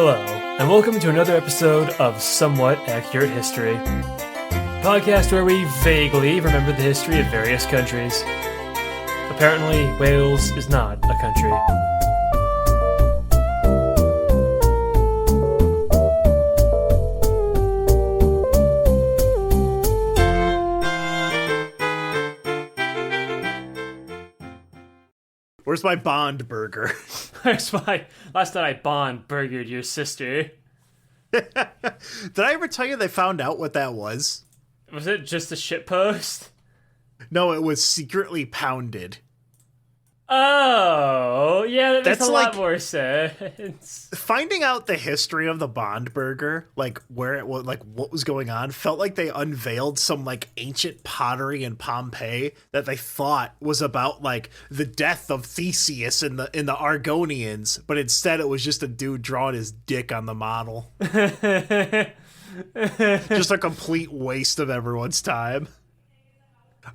Hello, and welcome to another episode of Somewhat Accurate History, a podcast where we vaguely remember the history of various countries. Apparently, Wales is not a country. Where's my Bond burger? Where's my... Last night I Bond burgered your sister. Did I ever tell you they found out what that was? Was it just a shitpost? No, it was secretly pounded. Oh, yeah, that makes That's a lot more sense. Finding out the history of the Bond burger, like where it was, like what was going on, felt like they unveiled some like ancient pottery in Pompeii that they thought was about like the death of Theseus in the Argonians, but instead it was just a dude drawing his dick on the model. Just a complete waste of everyone's time.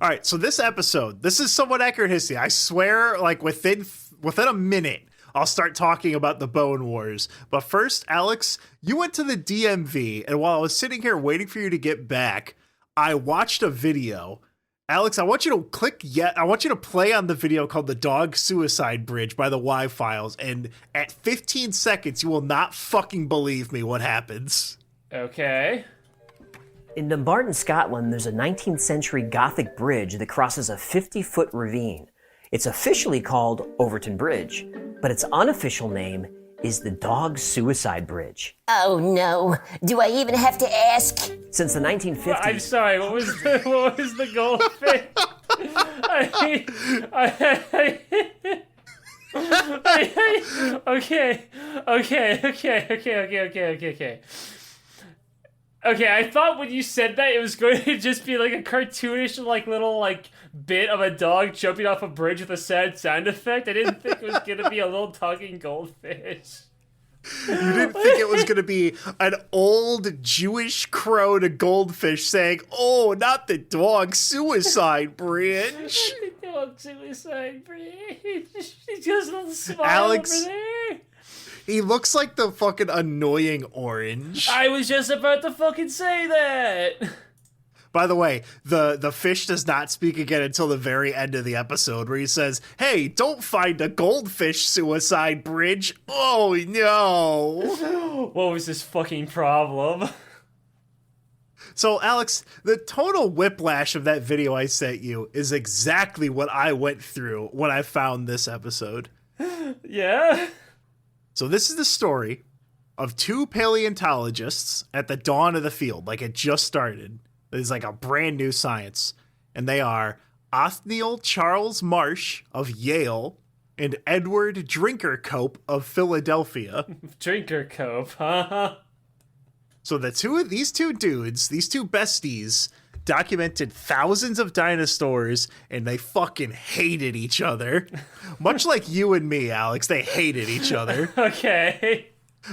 All right, so this episode, this is Somewhat Accurate History. I swear, like within a minute, I'll start talking about the Bone Wars. But first, Alex, you went to the DMV, and while I was sitting here waiting for you to get back, I watched a video. Alex, I want you to play on the video called "The Dog Suicide Bridge" by the Y Files, and at 15 seconds, you will not fucking believe me what happens. Okay. In Dumbarton, Scotland, there's a 19th century Gothic bridge that crosses a 50-foot ravine. It's officially called Overton Bridge, but its unofficial name is the Dog Suicide Bridge. Oh no, do I even have to ask? Since the 1950s... I'm sorry, what was the goldfish? Okay. Okay, I thought when you said that it was going to just be like a cartoonish like little like bit of a dog jumping off a bridge with a sad sound effect. I didn't think it was going to be a little talking goldfish. You didn't think it was going to be an old Jewish crow to goldfish saying, "Oh, not the dog suicide bridge." The dog suicide bridge. He's just a little smile Alex, over there. He looks like the fucking annoying orange. I was just about to fucking say that. By the way, the fish does not speak again until the very end of the episode where he says, "Hey, don't find a goldfish suicide bridge." Oh, no. What was this fucking problem? So, Alex, the total whiplash of that video I sent you is exactly what I went through when I found this episode. Yeah? So this is the story of two paleontologists at the dawn of the field, like it just started. It's like a brand new science. And they are Othniel Charles Marsh of Yale and Edward Drinkercope of Philadelphia. Drinkercope, huh? So these two dudes, these two besties, documented thousands of dinosaurs, and they fucking hated each other. Much like you and me, Alex, they hated each other. Okay.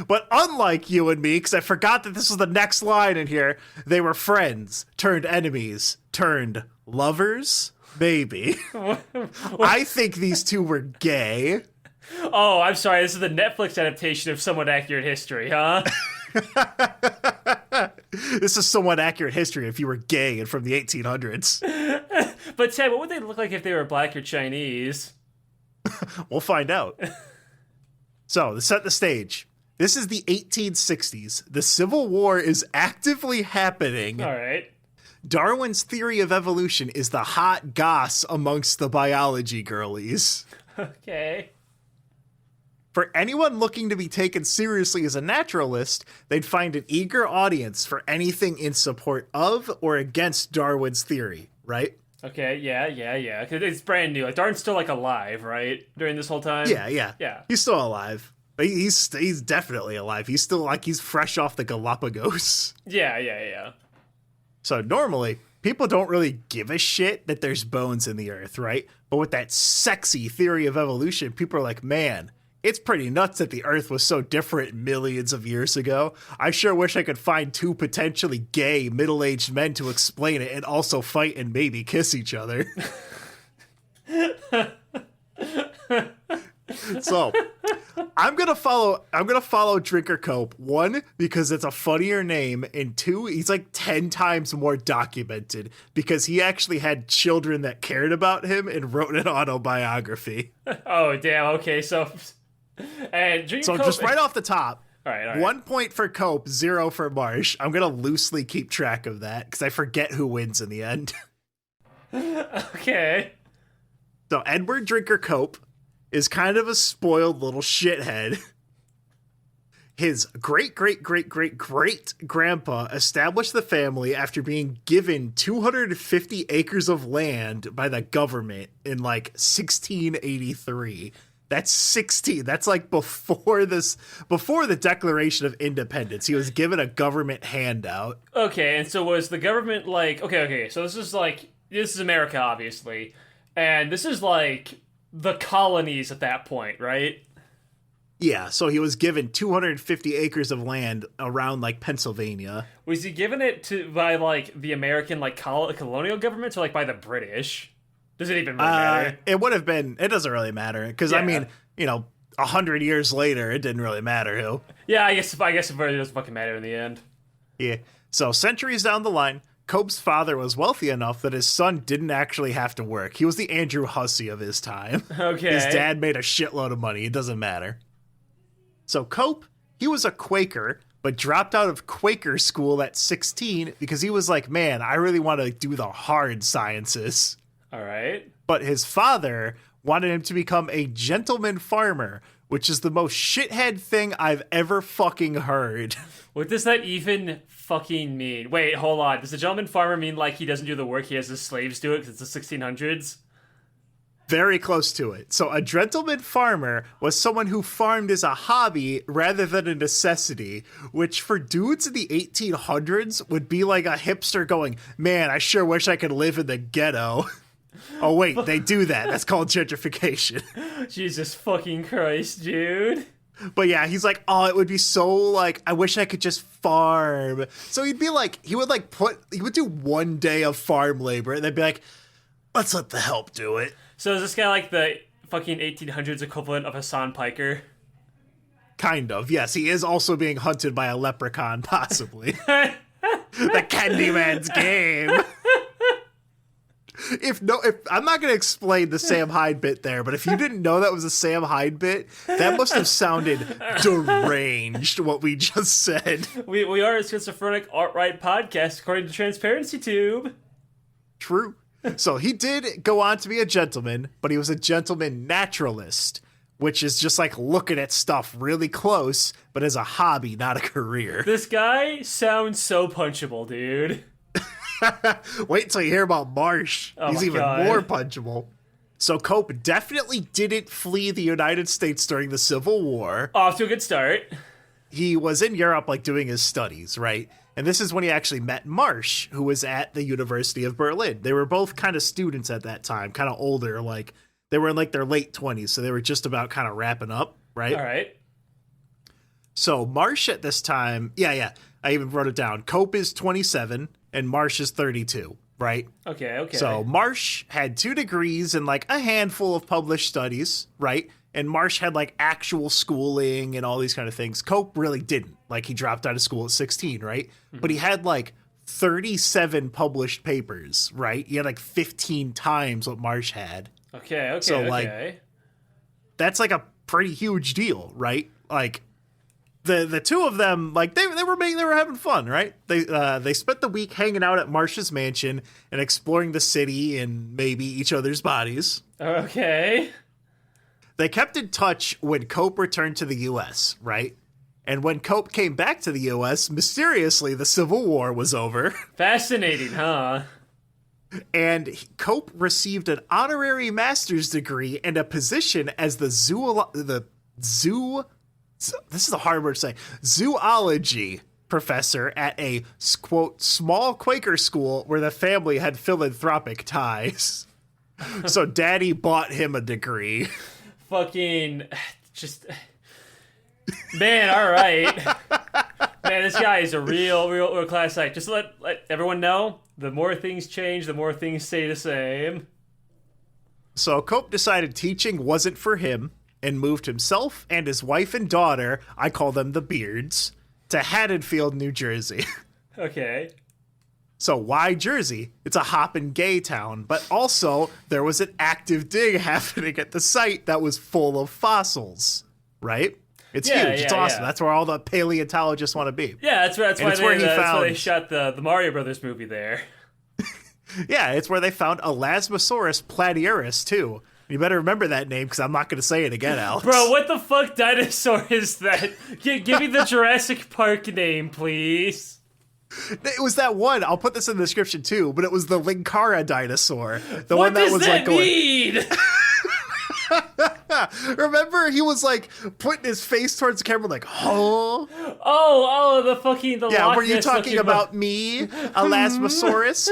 But unlike you and me, because I forgot that this was the next line in here, they were friends, turned enemies, turned lovers, maybe. I think these two were gay. Oh, I'm sorry, this is the Netflix adaptation of Somewhat Accurate History, huh? This is Somewhat Accurate History if you were gay and from the 1800s. But Ted, what would they look like if they were black or Chinese? We'll find out. So, to set the stage, this is the 1860s. The Civil War is actively happening. All right. Darwin's theory of evolution is the hot goss amongst the biology girlies. Okay. For anyone looking to be taken seriously as a naturalist, they'd find an eager audience for anything in support of or against Darwin's theory, right? Okay, yeah. Because it's brand new. Like, Darwin's still, like, alive, right? During this whole time? Yeah. He's still alive. He's definitely alive. He's still, like, he's fresh off the Galapagos. Yeah. So normally, people don't really give a shit that there's bones in the earth, right? But with that sexy theory of evolution, people are like, man, it's pretty nuts that the Earth was so different millions of years ago. I sure wish I could find two potentially gay middle-aged men to explain it and also fight and maybe kiss each other. So, I'm gonna follow Drinker Cope. One, because it's a funnier name, and two, he's like 10 times more documented because he actually had children that cared about him and wrote an autobiography. Oh damn. Okay, so and Drinker So Cope, just right off the top, all right. 1 point for Cope, 0 for Marsh. I'm gonna loosely keep track of that because I forget who wins in the end. Okay. So Edward Drinker Cope is kind of a spoiled little shithead. His great-great-great-great-great grandpa established the family after being given 250 acres of land by the government in like 1683. That's like before the Declaration of Independence. He was given a government handout. Okay, and so was the government like okay, so this is America, obviously. And this is like the colonies at that point, right? Yeah, so he was given 250 acres of land around like Pennsylvania. Was he given it by like the American like colonial government or like by the British? Does it even really matter? It would have been. It doesn't really matter because I mean, 100 years later, it didn't really matter who. Yeah, I guess it really doesn't fucking matter in the end. Yeah. So centuries down the line, Cope's father was wealthy enough that his son didn't actually have to work. He was the Andrew Hussey of his time. Okay. His dad made a shitload of money. It doesn't matter. So Cope, he was a Quaker, but dropped out of Quaker school at 16 because he was like, man, I really want to do the hard sciences. All right. But his father wanted him to become a gentleman farmer, which is the most shithead thing I've ever fucking heard. What does that even fucking mean? Wait, hold on. Does a gentleman farmer mean like he doesn't do the work, he has his slaves do it because it's the 1600s? Very close to it. So a gentleman farmer was someone who farmed as a hobby rather than a necessity, which for dudes in the 1800s would be like a hipster going, man, I sure wish I could live in the ghetto. Oh, wait, they do that. That's called gentrification. Jesus fucking Christ, dude. But yeah, he's like, oh, it would be so like, I wish I could just farm. So he'd be like, he would do 1 day of farm labor and they'd be like, let's let the help do it. So is this guy like the fucking 1800s equivalent of Hassan Piker? Kind of, yes. He is also being hunted by a leprechaun, possibly. The Candyman's game. If I'm not going to explain the Sam Hyde bit there, but if you didn't know that was a Sam Hyde bit, that must have sounded deranged, what we just said. We are a schizophrenic alt-right podcast, according to Transparency Tube. True. So he did go on to be a gentleman, but he was a gentleman naturalist, which is just like looking at stuff really close, but as a hobby, not a career. This guy sounds so punchable, dude. Wait till you hear about Marsh. Oh He's even more punchable. So Cope definitely didn't flee the United States during the Civil War. Off to a good start. He was in Europe, like, doing his studies, right? And this is when he actually met Marsh, who was at the University of Berlin. They were both kind of students at that time, kind of older, like, they were in, like, their late 20s, so they were just about kind of wrapping up, right? All right. So Marsh at this time, I even wrote it down. Cope is 27, and Marsh is 32, right? Okay. So Marsh had 2 degrees and, like, a handful of published studies, right? And Marsh had, like, actual schooling and all these kind of things. Cope really didn't. Like, he dropped out of school at 16, right? Mm-hmm. But he had, like, 37 published papers, right? He had, like, 15 times what Marsh had. Okay. So, like, that's, like, a pretty huge deal, right? Like, the two of them, like, they were having fun, right? They spent the week hanging out at Marsh's mansion and exploring the city and maybe each other's bodies. Okay. They kept in touch when Cope returned to the U.S., right? And when Cope came back to the U.S., mysteriously, the Civil War was over. Fascinating, huh? And Cope received an honorary master's degree and a position as this is a hard word to say, zoology professor at a, quote, small Quaker school where the family had philanthropic ties. So daddy bought him a degree. Fucking just man, all right. Man, this guy is a real class act. Just let everyone know, the more things change, the more things stay the same. So Cope decided teaching wasn't for him, and moved himself and his wife and daughter, I call them the Beards, to Haddonfield, New Jersey. Okay. So why Jersey? It's a hoppin' gay town, but also there was an active dig happening at the site that was full of fossils, right? It's huge. It's awesome. That's where all the paleontologists want to be. Yeah, that's why they shot the Mario Brothers movie there. Yeah, it's where they found elasmosaurus platyurus, too. You better remember that name, because I'm not going to say it again, Alex. Bro, what the fuck dinosaur is that? Give me the Jurassic Park name, please. It was that one. I'll put this in the description, too, but it was the linkara dinosaur. The what one that does was that like mean? Remember, he was like putting his face towards the camera, like, oh. Oh, the fucking Yeah, were you talking about me, elasmosaurus?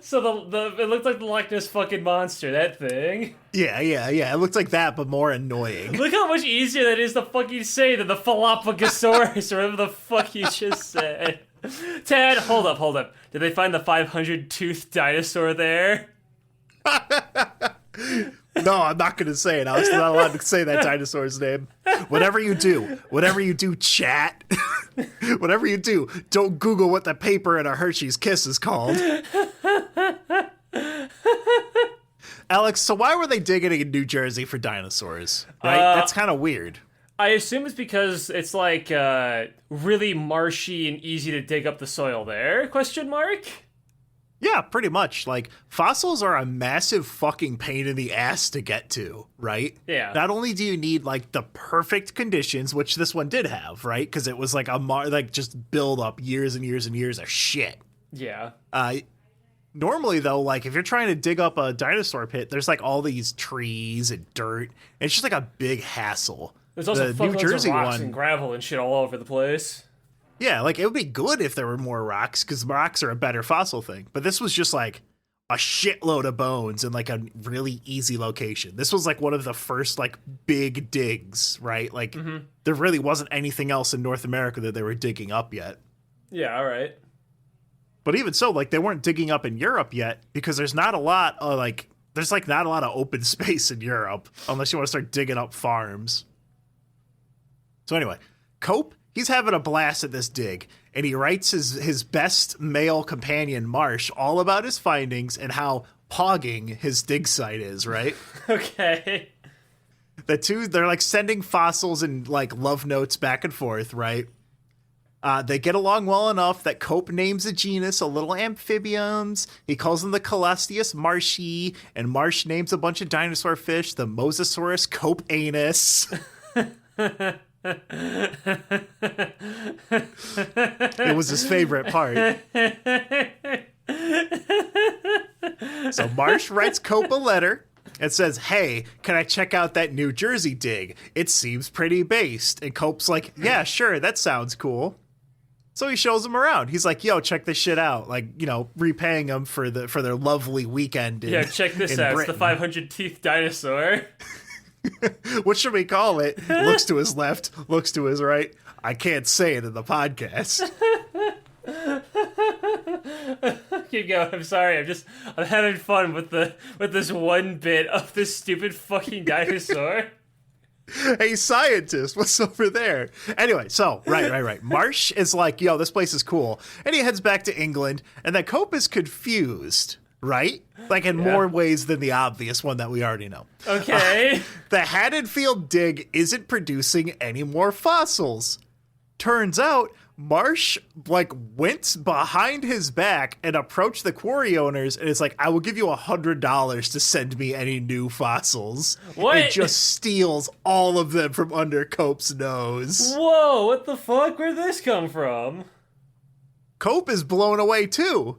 So it looked like the Loch Ness fucking monster, that thing. Yeah. It looked like that, but more annoying. Look how much easier that is to fucking say than the Philophagosaurus or whatever the fuck you just said. Tad, hold up. Did they find the 500-toothed dinosaur there? No, I'm not going to say it. I was not allowed to say that dinosaur's name. Whatever you do, chat. Whatever you do, don't Google what the paper in a Hershey's Kiss is called. Alex, so why were they digging in New Jersey for dinosaurs? Right? That's kind of weird. I assume it's because it's like really marshy and easy to dig up the soil there? Question mark? Yeah, pretty much. Like, fossils are a massive fucking pain in the ass to get to, right? Yeah. Not only do you need, like, the perfect conditions, which this one did have, right? Because it was, like, just build up years and years and years of shit. Yeah. Normally, though, like, if you're trying to dig up a dinosaur pit, there's, like, all these trees and dirt. And it's just, like, a big hassle. There's also the New Jersey of rocks one, and gravel and shit all over the place. Yeah, like, it would be good if there were more rocks, because rocks are a better fossil thing. But this was just, like, a shitload of bones in, like, a really easy location. This was, like, one of the first, like, big digs, right? Like, there really wasn't anything else in North America that they were digging up yet. Yeah, all right. But even so, like, they weren't digging up in Europe yet, because there's not a lot of, like, not a lot of open space in Europe, unless you want to start digging up farms. So anyway, Cope, he's having a blast at this dig, and he writes his best male companion, Marsh, all about his findings and how pogging his dig site is, right? Okay. They're like sending fossils and like love notes back and forth, right? They get along well enough that Cope names a genus of little amphibians. He calls them the Colosteus marshi, and Marsh names a bunch of dinosaur fish, the Mosasaurus cope-anus. It was his favorite part. So Marsh writes Cope a letter and says, hey, can I check out that New Jersey dig? It seems pretty based. And Cope's like, yeah, sure, that sounds cool. So he shows him around. He's like, yo, check this shit out. Like, you know, repaying them for their lovely weekend Yeah, check this out. Britain. It's the 500-teeth dinosaur. What should we call it? Looks to his left, looks to his right. I can't say it in the podcast. Keep going. I'm sorry. I'm having fun with this one bit of this stupid fucking dinosaur. Hey, scientist, what's over there? Anyway, so, right. Marsh is like, yo, this place is cool. And he heads back to England, and then Cope is confused, right? Like in more ways than the obvious one that we already know. Okay. The Haddonfield dig isn't producing any more fossils. Turns out, Marsh, like, went behind his back and approached the quarry owners, and it's like, I will give you $100 to send me any new fossils. What? It just steals all of them from under Cope's nose. Whoa, what the fuck? Where'd this come from? Cope is blown away, too.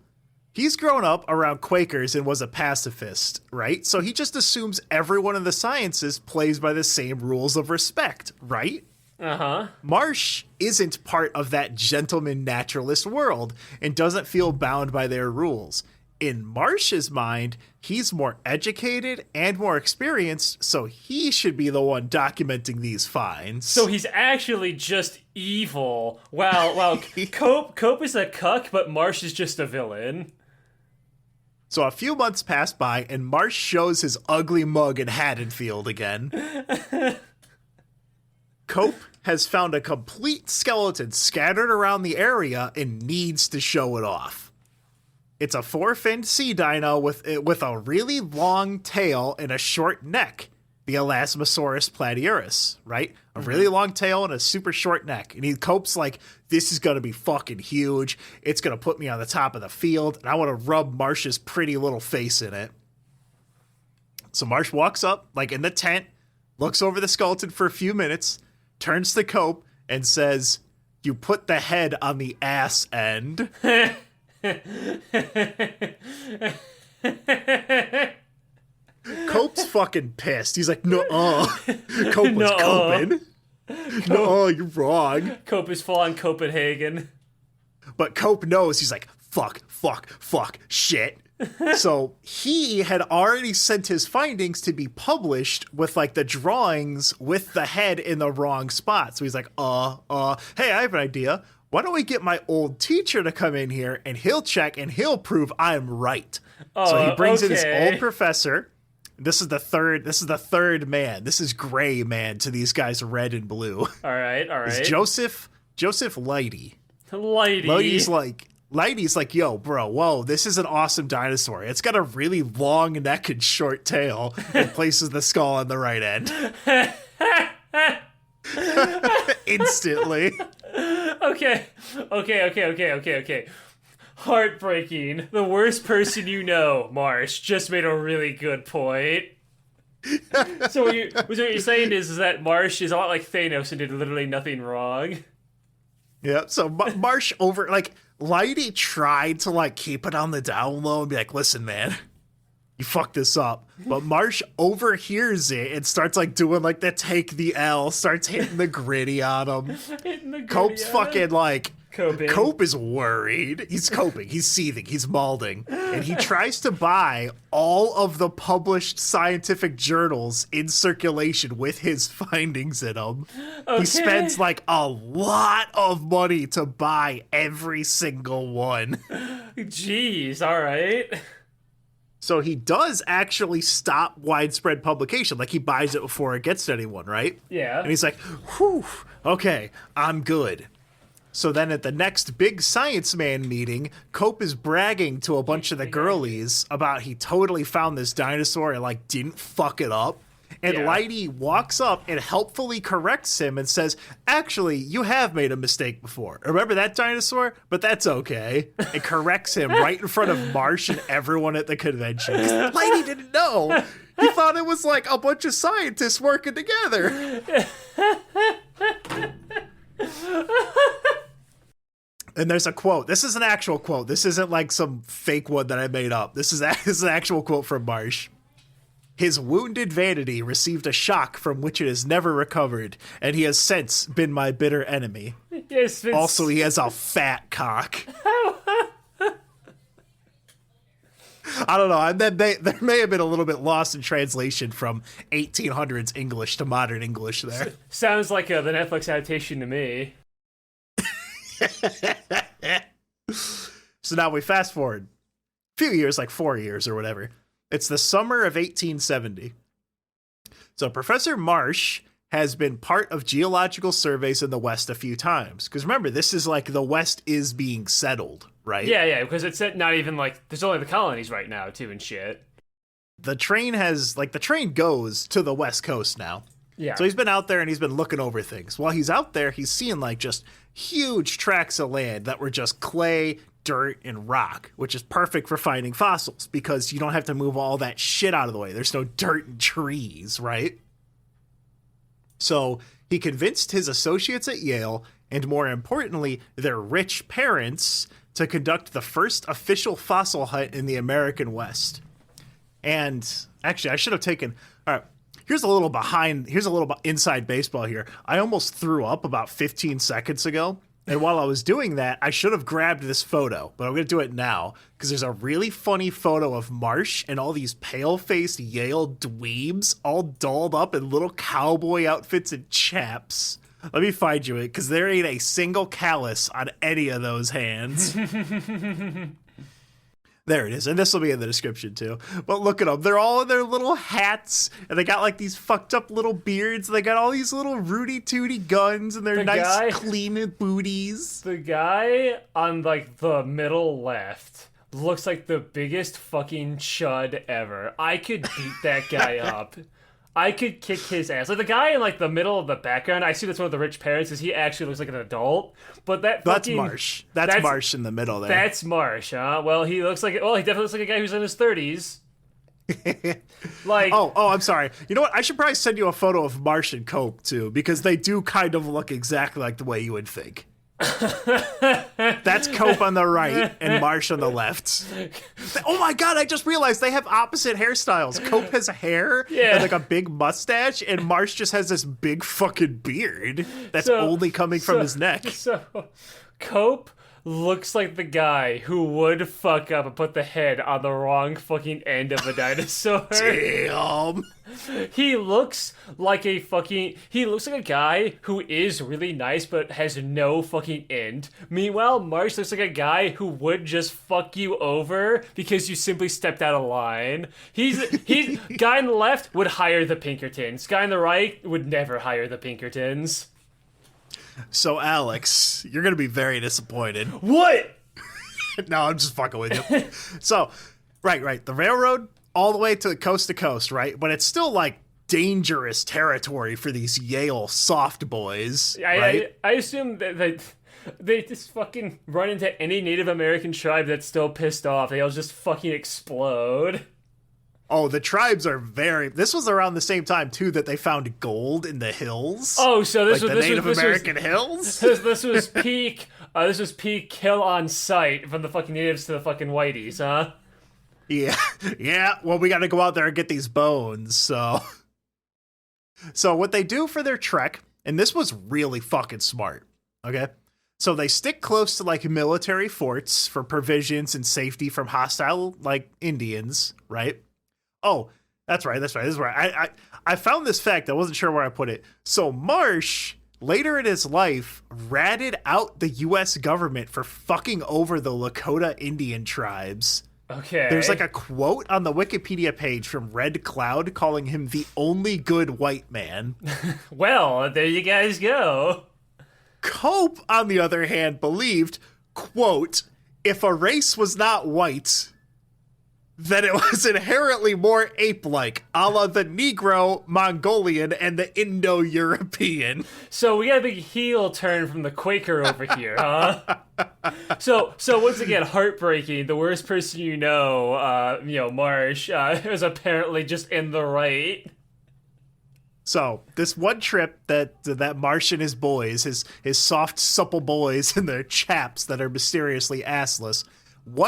He's grown up around Quakers and was a pacifist, right? So he just assumes everyone in the sciences plays by the same rules of respect, right? Uh-huh. Marsh isn't part of that gentleman naturalist world and doesn't feel bound by their rules. In Marsh's mind, he's more educated and more experienced, so he should be the one documenting these finds. So he's actually just evil. Wow, Cope is a cuck, but Marsh is just a villain. So a few months pass by, and Marsh shows his ugly mug in Haddonfield again. Cope has found a complete skeleton scattered around the area and needs to show it off. It's a 4-finned sea dino with a really long tail and a short neck, the elasmosaurus platyurus, right? A really long tail and a super short neck. And Cope's like, this is going to be fucking huge. It's going to put me on the top of the field, and I want to rub Marsh's pretty little face in it. So Marsh walks up, like in the tent, looks over the skeleton for a few minutes, turns to Cope, and says, you put the head on the ass end. Cope's fucking pissed. He's like, no-uh. Cope was coping. No, you're wrong. Cope is full on Copenhagen. But Cope knows. He's like, fuck, shit. So he had already sent his findings to be published with like the drawings with the head in the wrong spot. So he's like, hey, I have an idea. Why don't we get my old teacher to come in here and he'll check and he'll prove I'm right. So he brings in his old professor. This is the third man. This is gray man to these guys red and blue. All right. It's Joseph Leidy. Leidy's like, yo, bro, whoa, this is an awesome dinosaur. It's got a really long neck and short tail and places the skull on the right end. Instantly. Okay. Heartbreaking. The worst person you know, Marsh, just made a really good point. So what you're saying is that Marsh is a lot like Thanos and did literally nothing wrong. Yeah, so Marsh Leidy tried to like keep it on the down low and be like, listen, man, you fucked this up. But Marsh overhears it and starts like doing like the take the L, starts hitting the gritty on him. Cope's fucking like, coping. Cope is worried. He's coping. He's seething. He's malding. And he tries to buy all of the published scientific journals in circulation with his findings in them. Okay. He spends like a lot of money to buy every single one. Jeez, all right. So he does actually stop widespread publication. Like he buys it before it gets to anyone, right? Yeah. And he's like, whew, okay, I'm good. So then at the next big science man meeting, Cope is bragging to a bunch of the girlies about he totally found this dinosaur and like didn't fuck it up. And Leidy walks up and helpfully corrects him and says, actually, you have made a mistake before. Remember that dinosaur? But that's okay. And corrects him right in front of Marsh and everyone at the convention. Leidy didn't know. He thought it was like a bunch of scientists working together. And there's a quote. This is an actual quote. This isn't like some fake one that I made up. This is an actual quote from Marsh. His wounded vanity received a shock from which it has never recovered, and he has since been my bitter enemy. Yes, also, he has a fat cock. I don't know. There may have been a little bit lost in translation from 1800s English to modern English there. Sounds like the Netflix adaptation to me. So now we fast forward a few years, like 4 years or whatever. It's the summer of 1870. So Professor Marsh has been part of geological surveys in the West a few times. Because remember, this is like the West is being settled, right? Yeah, because it's not even like, there's only the colonies right now, too, and shit. The train goes to the West Coast now. Yeah. So he's been out there and he's been looking over things. While he's out there, he's seeing like just huge tracts of land that were just clay, dirt, and rock, which is perfect for finding fossils because you don't have to move all that shit out of the way. There's no dirt and trees, right? So he convinced his associates at Yale, and more importantly, their rich parents, to conduct the first official fossil hunt in the American West. And actually, I should have taken... All right, here's a little inside baseball here. I almost threw up about 15 seconds ago. And while I was doing that, I should have grabbed this photo, but I'm going to do it now because there's a really funny photo of Marsh and all these pale-faced Yale dweebs all dolled up in little cowboy outfits and chaps. Let me find you it because there ain't a single callus on any of those hands. There it is, and this will be in the description too. But look at them. They're all in their little hats, and they got like these fucked up little beards. They got all these little Rudy-tooty guns, and they're nice, clean booties. The guy on like the middle left looks like the biggest fucking chud ever. I could beat that guy up. I could kick his ass. Like the guy in like the middle of the background, I see that's one of the rich parents, is he actually looks like an adult. But that's Marsh. That's Marsh in the middle there. That's Marsh, huh? Well, he definitely looks like a guy who's in his 30s. Like, oh, I'm sorry. You know what? I should probably send you a photo of Marsh and Cope too, because they do kind of look exactly like the way you would think. That's Cope on the right and Marsh on the left. Oh my god, I just realized they have opposite hairstyles. Cope has hair and like a big mustache, and Marsh just has this big fucking beard that's only coming from his neck. So Cope looks like the guy who would fuck up and put the head on the wrong fucking end of a dinosaur. Damn. He looks like a guy who is really nice but has no fucking end. Meanwhile, Marsh looks like a guy who would just fuck you over because you simply stepped out of line. He's guy on the left would hire the Pinkertons. Guy on the right would never hire the Pinkertons. So, Alex, you're going to be very disappointed. What? No, I'm just fucking with you. So, right. The railroad, all the way to coast, right? But it's still, like, dangerous territory for these Yale soft boys, right? I assume that they just fucking run into any Native American tribe that's still pissed off. They'll just fucking explode. Oh, the tribes are this was around the same time, too, that they found gold in the hills. Oh, so this was the Native American hills? This was peak kill on sight from the fucking natives to the fucking whiteys, huh? Yeah, well, we gotta go out there and get these bones, so... So what they do for their trek, and this was really fucking smart, okay? So they stick close to, like, military forts for provisions and safety from hostile, like, Indians, right? Oh, that's right. This is right. I found this fact. I wasn't sure where I put it. So Marsh, later in his life, ratted out the U.S. government for fucking over the Lakota Indian tribes. Okay. There's like a quote on the Wikipedia page from Red Cloud calling him the only good white man. Well, there you guys go. Cope, on the other hand, believed, quote, if a race was not white, then it was inherently more ape-like, a la the Negro, Mongolian, and the Indo-European. So we got a big heel turn from the Quaker over here, huh? So once again, heartbreaking. The worst person Marsh, is apparently just in the right. So this one trip that Marsh and his boys, his soft, supple boys and their chaps that are mysteriously assless,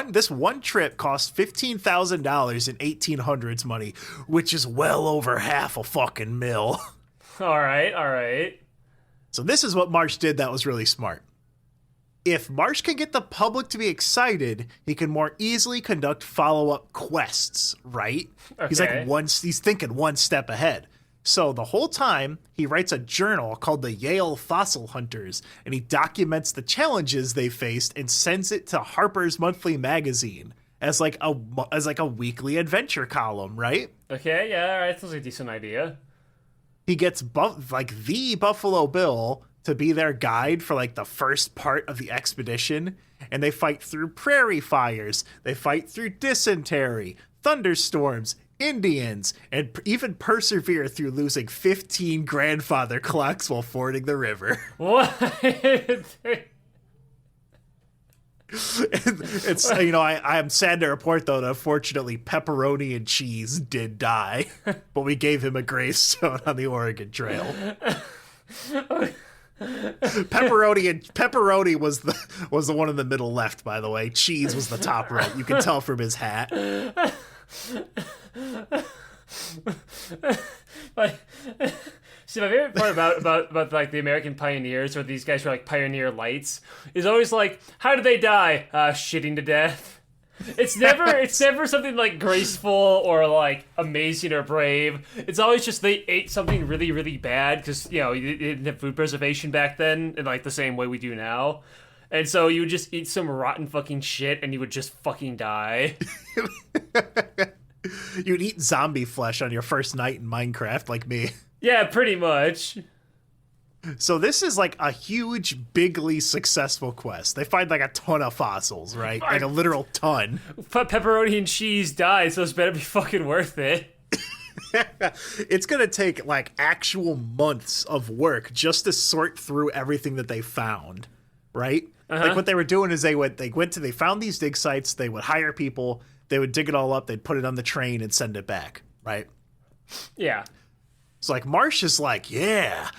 this one trip cost $15,000 in 1800s money, which is well over half a fucking mil. All right. So this is what Marsh did that was really smart. If Marsh can get the public to be excited, he can more easily conduct follow-up quests, right? Okay. He's thinking one step ahead. So the whole time, he writes a journal called the Yale Fossil Hunters, and he documents the challenges they faced and sends it to Harper's Monthly magazine as like a weekly adventure column, right? Okay, yeah, all right, that's a decent idea. He gets the Buffalo Bill to be their guide for like the first part of the expedition, and they fight through prairie fires, they fight through dysentery, thunderstorms, Indians, and even persevere through losing 15 grandfather clocks while fording the river. What? It's I am sad to report though that unfortunately pepperoni and cheese did die, but we gave him a gravestone on the Oregon Trail. Pepperoni was the one in the middle left, by the way. Cheese was the top right. You can tell from his hat. See, my favorite part about like the American pioneers, or these guys who are like pioneer lights, is always like, how did they die? Shitting to death. It's never something like graceful or like amazing or brave. It's always just they ate something really, really bad because you didn't have food preservation back then in like the same way we do now. And so you would just eat some rotten fucking shit and you would just fucking die. You'd eat zombie flesh on your first night in Minecraft like me. Yeah, pretty much. So this is like a huge, bigly successful quest. They find like a ton of fossils, right? Like a literal ton. Pepperoni and cheese died, so it's better be fucking worth it. It's going to take like actual months of work just to sort through everything that they found, right? Like what they were doing is they found these dig sites, they would hire people, they would dig it all up, they'd put it on the train and send it back, right? Yeah. So like Marsh is like, yeah.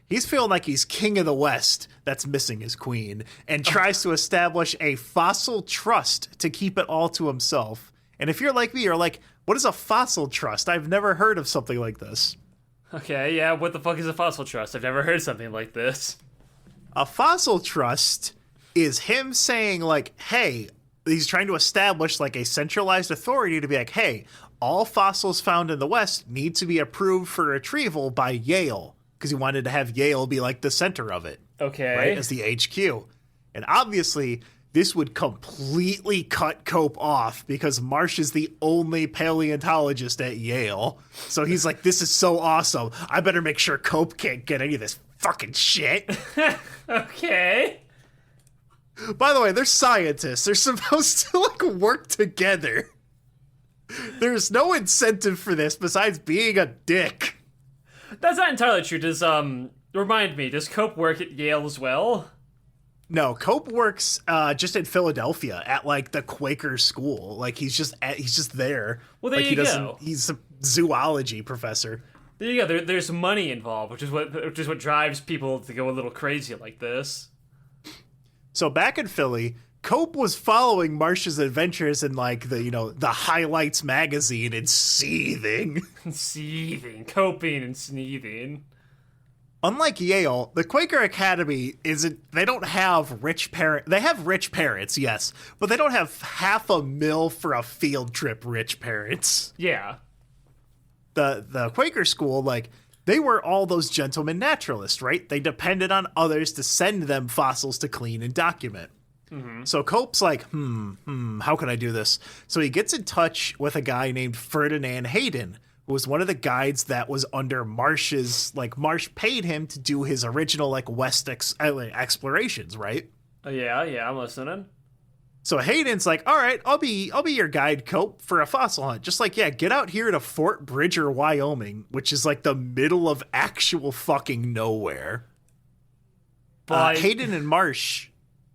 He's feeling like he's king of the West that's missing his queen and tries to establish a fossil trust to keep it all to himself. And if you're like me, you're like, what is a fossil trust? I've never heard of something like this. Okay, yeah, what the fuck is a fossil trust? I've never heard something like this. A fossil trust is him saying like, hey, he's trying to establish like a centralized authority to be like, hey, all fossils found in the West need to be approved for retrieval by Yale, because he wanted to have Yale be like the center of it. Okay. Right, as the HQ. And obviously, this would completely cut Cope off because Marsh is the only paleontologist at Yale. So he's like, this is so awesome. I better make sure Cope can't get any of this fucking shit. Okay. By the way, they're scientists. They're supposed to like work together. There's no incentive for this besides being a dick. That's not entirely true. Does, remind me, does Cope work at Yale as well? No, Cope works just in Philadelphia at like the Quaker school. Like he's just there. Well, there like, you go. He's a zoology professor. There you go. There's money involved, which is what drives people to go a little crazy like this. So back in Philly, Cope was following Marsh's adventures in like the Highlights magazine and seething. Seething, coping, and sneezing. Unlike Yale, the Quaker Academy they don't have rich parents. They have rich parents, yes, but they don't have $500,000 for a field trip rich parents. Yeah. The Quaker school, like, they were all those gentlemen naturalists, right? They depended on others to send them fossils to clean and document. Mm-hmm. So Cope's like, how can I do this? So he gets in touch with a guy named Ferdinand Hayden, who was one of the guides that was under Marsh's, like, Marsh paid him to do his original, like, West explorations, right? Yeah, I'm listening. So Hayden's like, all right, I'll be your guide, Cope, for a fossil hunt. Just like, yeah, get out here to Fort Bridger, Wyoming, which is like the middle of actual fucking nowhere. But Hayden and Marsh.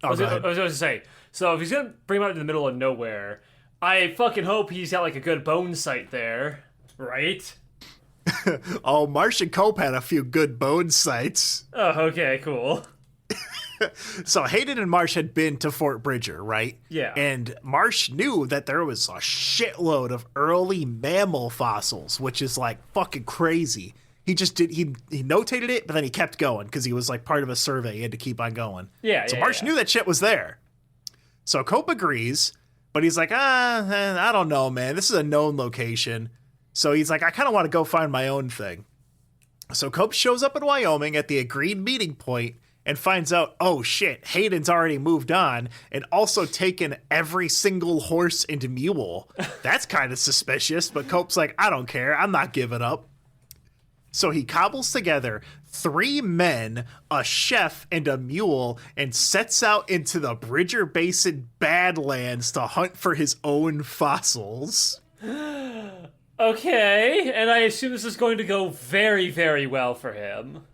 I was going to say, so if he's going to bring him out in the middle of nowhere, I fucking hope he's got like a good bone site there, right? Oh, Marsh and Cope had a few good bone sites. Oh, okay, cool. So Hayden and Marsh had been to Fort Bridger, right? Yeah. And Marsh knew that there was a shitload of early mammal fossils, which is like fucking crazy. He just he notated it, but then he kept going because he was like part of a survey. He had to keep on going. Yeah. So Marsh knew that shit was there. So Cope agrees, but he's like, I don't know, man. This is a known location. So he's like, I kind of want to go find my own thing. So Cope shows up in Wyoming at the agreed meeting point and finds out, oh shit, Hayden's already moved on and also taken every single horse and mule. That's kind of suspicious, but Cope's like, I don't care. I'm not giving up. So he cobbles together 3 men, a chef, and a mule and sets out into the Bridger Basin Badlands to hunt for his own fossils. Okay, and I assume this is going to go very, very well for him.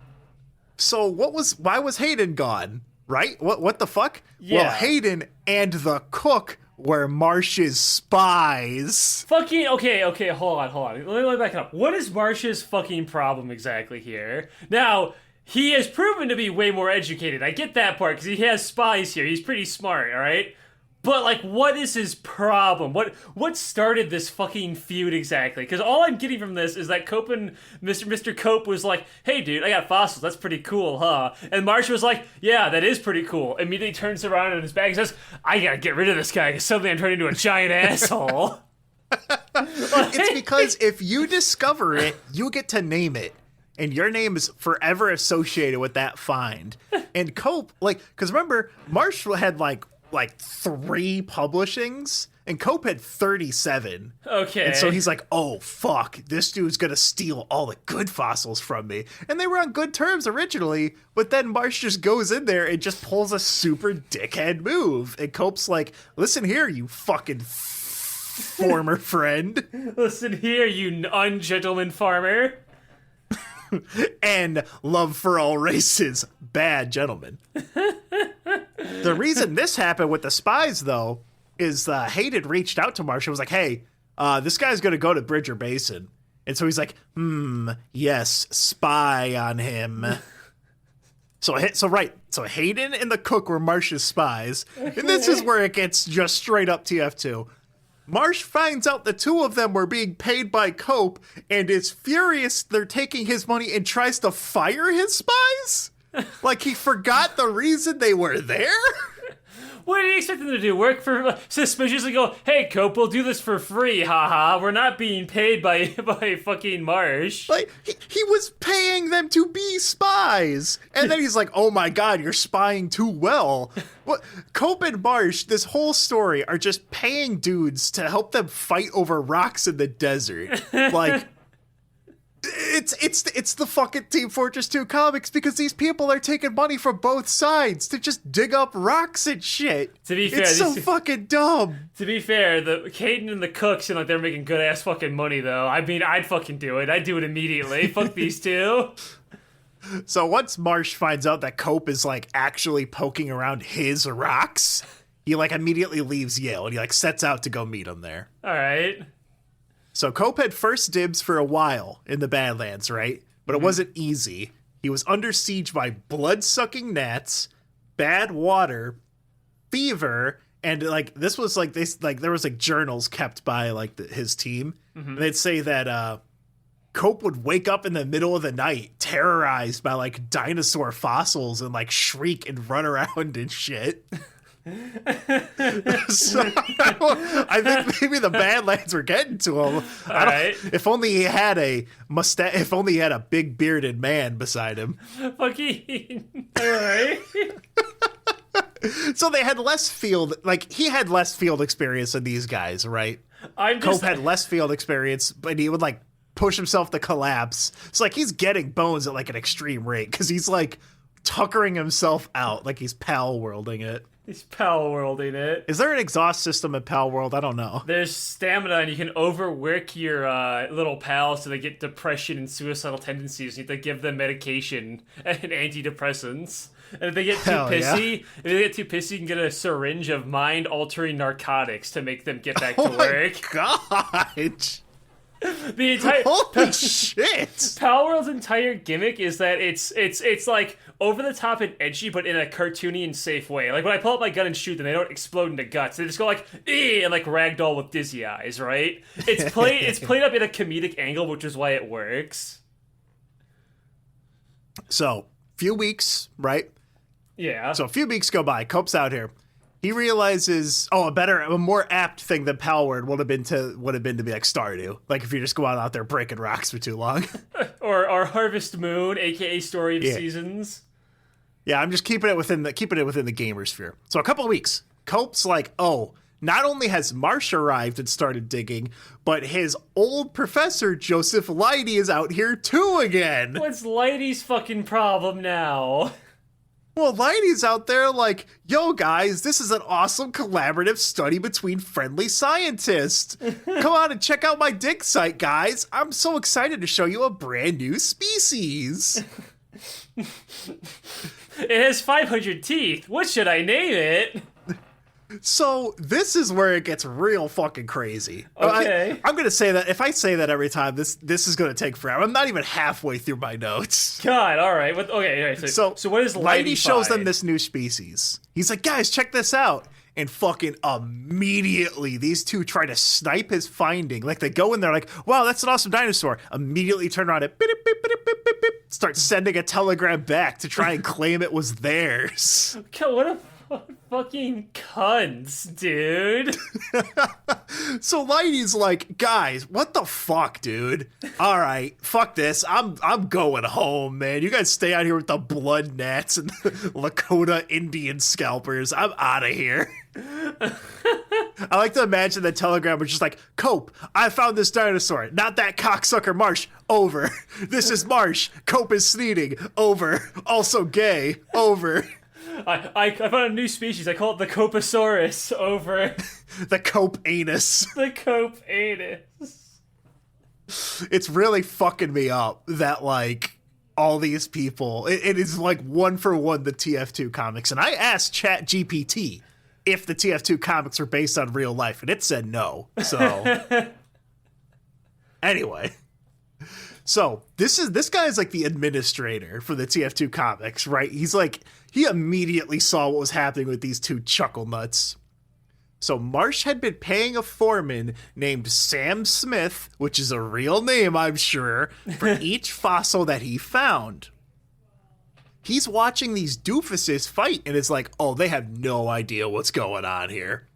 So why was Hayden gone, right? What the fuck? Yeah. Well, Hayden and the cook were Marsh's spies. Fucking, okay, hold on. Let me back it up. What is Marsh's fucking problem exactly here? Now, he has proven to be way more educated. I get that part, because he has spies here. He's pretty smart, alright? But, like, what is his problem? What started this fucking feud exactly? Because all I'm getting from this is that Cope and Mr. Cope was like, hey, dude, I got fossils. That's pretty cool, huh? And Marsh was like, yeah, that is pretty cool. Immediately turns around in his bag and says, I gotta get rid of this guy because suddenly I'm turning into a giant asshole. It's because if you discover it, you get to name it. and your name is forever associated with that find. And Cope, like, because remember, Marsh had like 3 publishings, and Cope had 37. Okay. And so he's like, oh, fuck, this dude's gonna steal all the good fossils from me. And they were on good terms originally, but then Marsh just goes in there and just pulls a super dickhead move. And Cope's like, listen here, you fucking former friend. Listen here, you ungentleman farmer. And love for all races, bad gentleman. The reason this happened with the spies, though, is Hayden reached out to Marsh and was like, hey, this guy's going to go to Bridger Basin. And so he's like, yes, spy on him. So Hayden and the cook were Marsh's spies. And this is where it gets just straight up TF2. Marsh finds out the 2 of them were being paid by Cope and is furious they're taking his money and tries to fire his spies? Like he forgot the reason they were there? What do you expect them to do? Work for suspiciously go, hey, Cope, we'll do this for free, haha. We're not being paid by fucking Marsh. Like, he was paying them to be spies. And then he's like, oh my god, you're spying too well. What? Cope and Marsh, this whole story, are just paying dudes to help them fight over rocks in the desert. Like... It's the fucking Team Fortress 2 comics because these people are taking money from both sides to just dig up rocks and shit. To be fair, it's so fucking dumb. To be fair, the Caden and the cooks seem like they're making good ass fucking money though. I mean, I'd fucking do it. I'd do it immediately. Fuck these 2. So once Marsh finds out that Cope is like actually poking around his rocks, he like immediately leaves Yale and he like sets out to go meet him there. All right. So Cope had first dibs for a while in the Badlands, right? But it wasn't easy. He was under siege by blood-sucking gnats, bad water, fever, and like this was like there was like journals kept by like his team. And they'd say that Cope would wake up in the middle of the night terrorized by like dinosaur fossils and like shriek and run around and shit. So I think maybe the Badlands were getting to him. If only he had a mustache. If only he had a big bearded man beside him. Fucking all right. So they had less field. Like he had less field experience than these guys, right? Cope had less field experience, but he would like push himself to collapse. So like he's getting bones at like an extreme rate because he's like tuckering himself out, like he's pal worlding it. He's pal worlding it. Is there an exhaust system in Pal World? I don't know. There's stamina, and you can overwork your little pals so they get depression and suicidal tendencies. You have to give them medication and antidepressants. And if they get too pissy, you can get a syringe of mind-altering narcotics to make them get back to work. God. The entire holy shit! Pal World's entire gimmick is that it's like over the top and edgy, but in a cartoony and safe way. Like when I pull out my gun and shoot them, they don't explode into guts. They just go like and like ragdoll with dizzy eyes, right? It's played up in a comedic angle, which is why it works. So, few weeks, right? Yeah. So a few weeks go by. Cope's out here. He realizes, a more apt thing than Pal Word would have been to be like Stardew. Like if you just go out there breaking rocks for too long. or Harvest Moon, aka Story of Seasons. Yeah, I'm just keeping it within the gamer sphere. So a couple of weeks, Cope's like, oh, not only has Marsh arrived and started digging, but his old professor Joseph Leidy is out here too again. What's Leidy's fucking problem now? Well, Leidy's out there like, yo, guys, this is an awesome collaborative study between friendly scientists. Come on and check out my dig site, guys. I'm so excited to show you a brand new species. It has 500 teeth. What should I name it? So this is where it gets real fucking crazy. Okay. I'm going to say that if I say that every time, this is going to take forever. I'm not even halfway through my notes. God, all right. So what is Leidy shows them this new species. He's like, guys, check this out. And fucking immediately, these two try to snipe his finding. Like they go in there like, wow, that's an awesome dinosaur. Immediately turn around and start sending a telegram back to try and claim it was theirs. Okay, Fucking cunts, dude. So Leidy's like, guys, what the fuck, dude? All right, fuck this. I'm going home, man. You guys stay out here with the blood gnats and the Lakota Indian scalpers. I'm out of here. I like to imagine the telegram was just like, Cope, I found this dinosaur. Not that cocksucker Marsh. Over. This is Marsh. Cope is sneezing. Over. Also gay. Over. I found a new species. I call it the Coposaurus. Over. The Cope anus. The Cope anus. It's really fucking me up that, like, all these people, it is like one for one the TF2 comics. And I asked ChatGPT if the TF2 comics were based on real life, and it said no. So, anyway. So, this guy is like the administrator for the TF2 comics, right? He's like, he immediately saw what was happening with these two chuckle nuts. So Marsh had been paying a foreman named Sam Smith, which is a real name, I'm sure, for each fossil that he found. He's watching these doofuses fight and is like, oh, they have no idea what's going on here.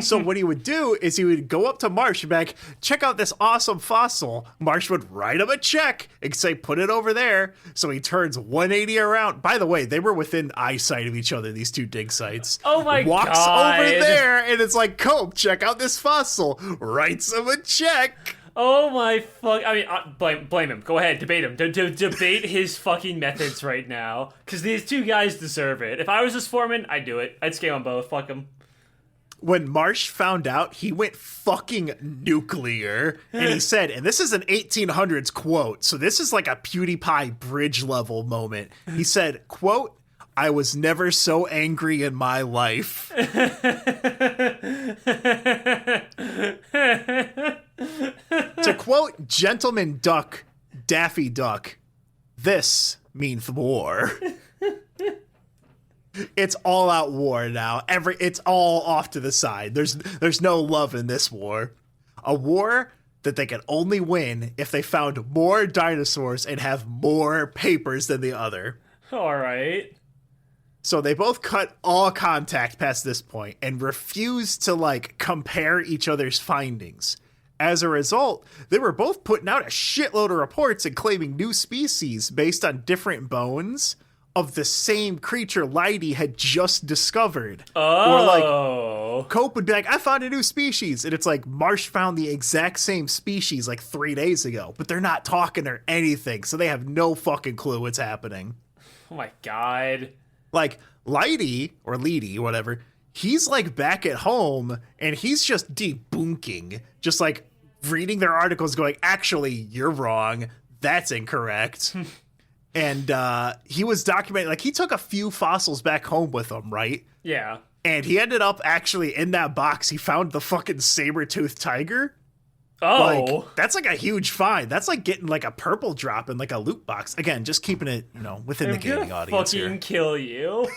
So what he would do is he would go up to Marsh and be like, check out this awesome fossil. Marsh would write him a check and say, put it over there. So he turns 180 around. By the way, they were within eyesight of each other, these two dig sites. Oh my God. Walks over there and it's like, Cope, check out this fossil. Writes him a check. Oh my fuck. I mean, blame him. Go ahead, debate him. Debate his fucking methods right now. Because these two guys deserve it. If I was his foreman, I'd do it. I'd scale on both. Fuck him. When Marsh found out, he went fucking nuclear. And he said, and this is an 1800s quote, so this is like a PewDiePie bridge level moment. He said, quote, I was never so angry in my life. To quote Gentleman Duck, Daffy Duck, this means war. It's all out war now. It's all off to the side. There's no love in this war. A war that they can only win if they found more dinosaurs and have more papers than the other. All right. So they both cut all contact past this point and refused to, like, compare each other's findings. As a result, they were both putting out a shitload of reports and claiming new species based on different bones of the same creature Leidy had just discovered. Oh. Or like, Cope would be like, I found a new species. And it's like, Marsh found the exact same species like 3 days ago, but they're not talking or anything. So they have no fucking clue what's happening. Oh my God. Like, Leidy, or Leidy, whatever, he's like back at home and he's just debunking, just like reading their articles going, actually, you're wrong. That's incorrect. And he was documenting, like, he took a few fossils back home with him, right? Yeah. And he ended up actually in that box, he found the fucking saber-toothed tiger. Oh. Like, that's like a huge find. That's like getting like a purple drop in like a loot box. Again, just keeping it, you know, within the gaming audience fucking here. Kill you.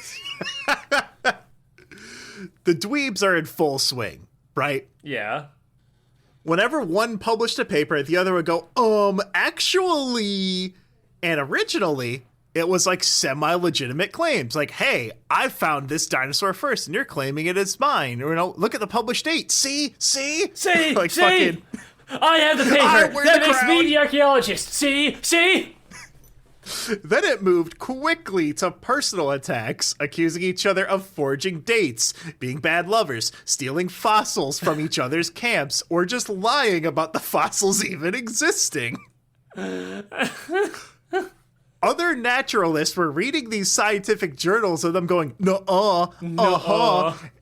The dweebs are in full swing, right? Yeah. Whenever one published a paper, the other would go, actually, and originally, it was like semi-legitimate claims. Like, hey, I found this dinosaur first, and you're claiming it is mine. Or, you know, look at the published date. See? Like, see? fucking, I have the paper. That makes me the archaeologist. See? Then it moved quickly to personal attacks, accusing each other of forging dates, being bad lovers, stealing fossils from each other's camps, or just lying about the fossils even existing. Other naturalists were reading these scientific journals of them going,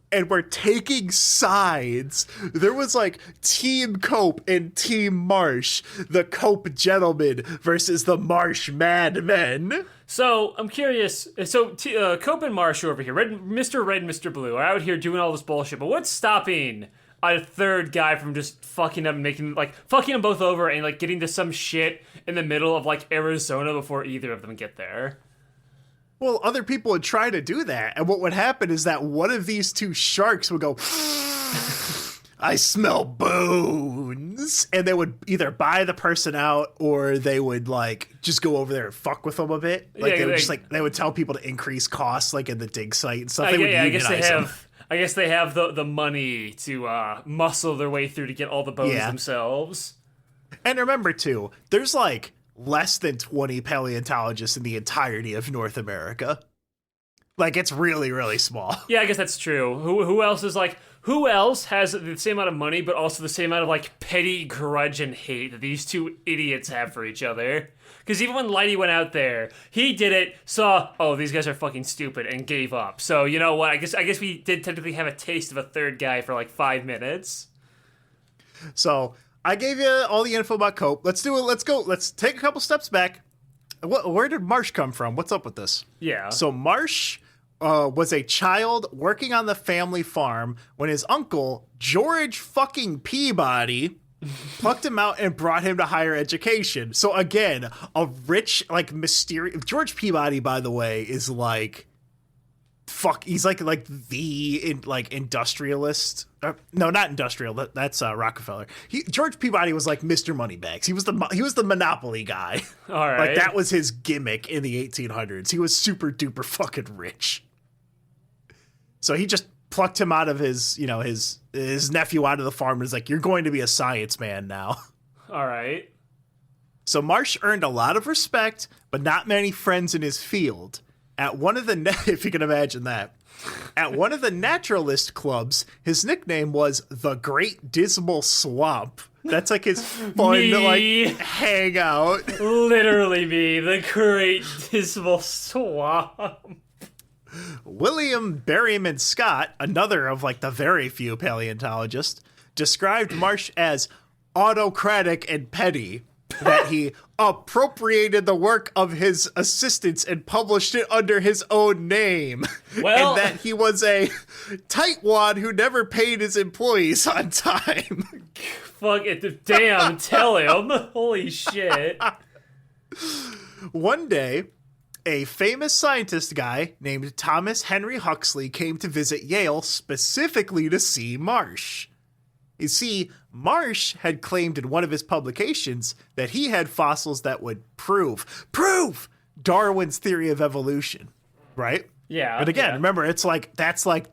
and were taking sides. There was like Team Cope and Team Marsh, the Cope gentlemen versus the Marsh madmen. So, I'm curious. So, Cope and Marsh are over here. Mr. Red and Mr. Blue are out here doing all this bullshit, but what's stopping a third guy from just fucking them, fucking them both over and, like, getting to some shit in the middle of, like, Arizona before either of them get there? Well, other people would try to do that, and what would happen is that one of these two sharks would go I smell bones. And they would either buy the person out or they would like just go over there and fuck with them a bit. Like Yeah, they would like- just like they would tell people to increase costs like in the dig site and stuff. I, They would yeah, I guess they unionize them. have. I guess they have the money to muscle their way through to get all the bones Yeah. themselves. And remember too, there's like less than 20 paleontologists in the entirety of North America. Like it's really, really small. Yeah, I guess that's true. Who else is like? Who else has the same amount of money, but also the same amount of like petty grudge and hate that these two idiots have for each other? Because even when Leidy went out there, he did it, saw, oh, these guys are fucking stupid, and gave up. So you know what? I guess we did technically have a taste of a third guy for like 5 minutes. So I gave you all the info about Cope. Let's do it. Let's go. Let's take a couple steps back. Where did Marsh come from? What's up with this? Yeah. So Marsh was a child working on the family farm when his uncle, George fucking Peabody, plucked him out and brought him to higher education. So again, a rich, like mysterious... George Peabody, by the way, is like... Fuck, he's like the industrialist. No, not industrial. That's Rockefeller. George Peabody was like Mr. Moneybags. He was the monopoly guy. All right. Like that was his gimmick in the 1800s. He was super duper fucking rich. So he just plucked him out of his nephew out of the farm and was like, "You're going to be a science man now." All right. So Marsh earned a lot of respect, but not many friends in his field. At one of the, if you can imagine that, at one of the naturalist clubs, his nickname was the Great Dismal Swamp. That's like his fun Me. like hangout. Literally me, the great dismal swamp. William Berryman Scott, another of like the very few paleontologists, described Marsh as autocratic and petty, that he appropriated the work of his assistants and published it under his own name, Well- and that he was a tightwad who never paid his employees on time. Fuck it, damn, tell him. Holy shit. One day, a famous scientist guy named Thomas Henry Huxley came to visit Yale specifically to see Marsh. You see, Marsh had claimed in one of his publications that he had fossils that would prove Darwin's theory of evolution, right? Yeah. But again, yeah. remember, that's like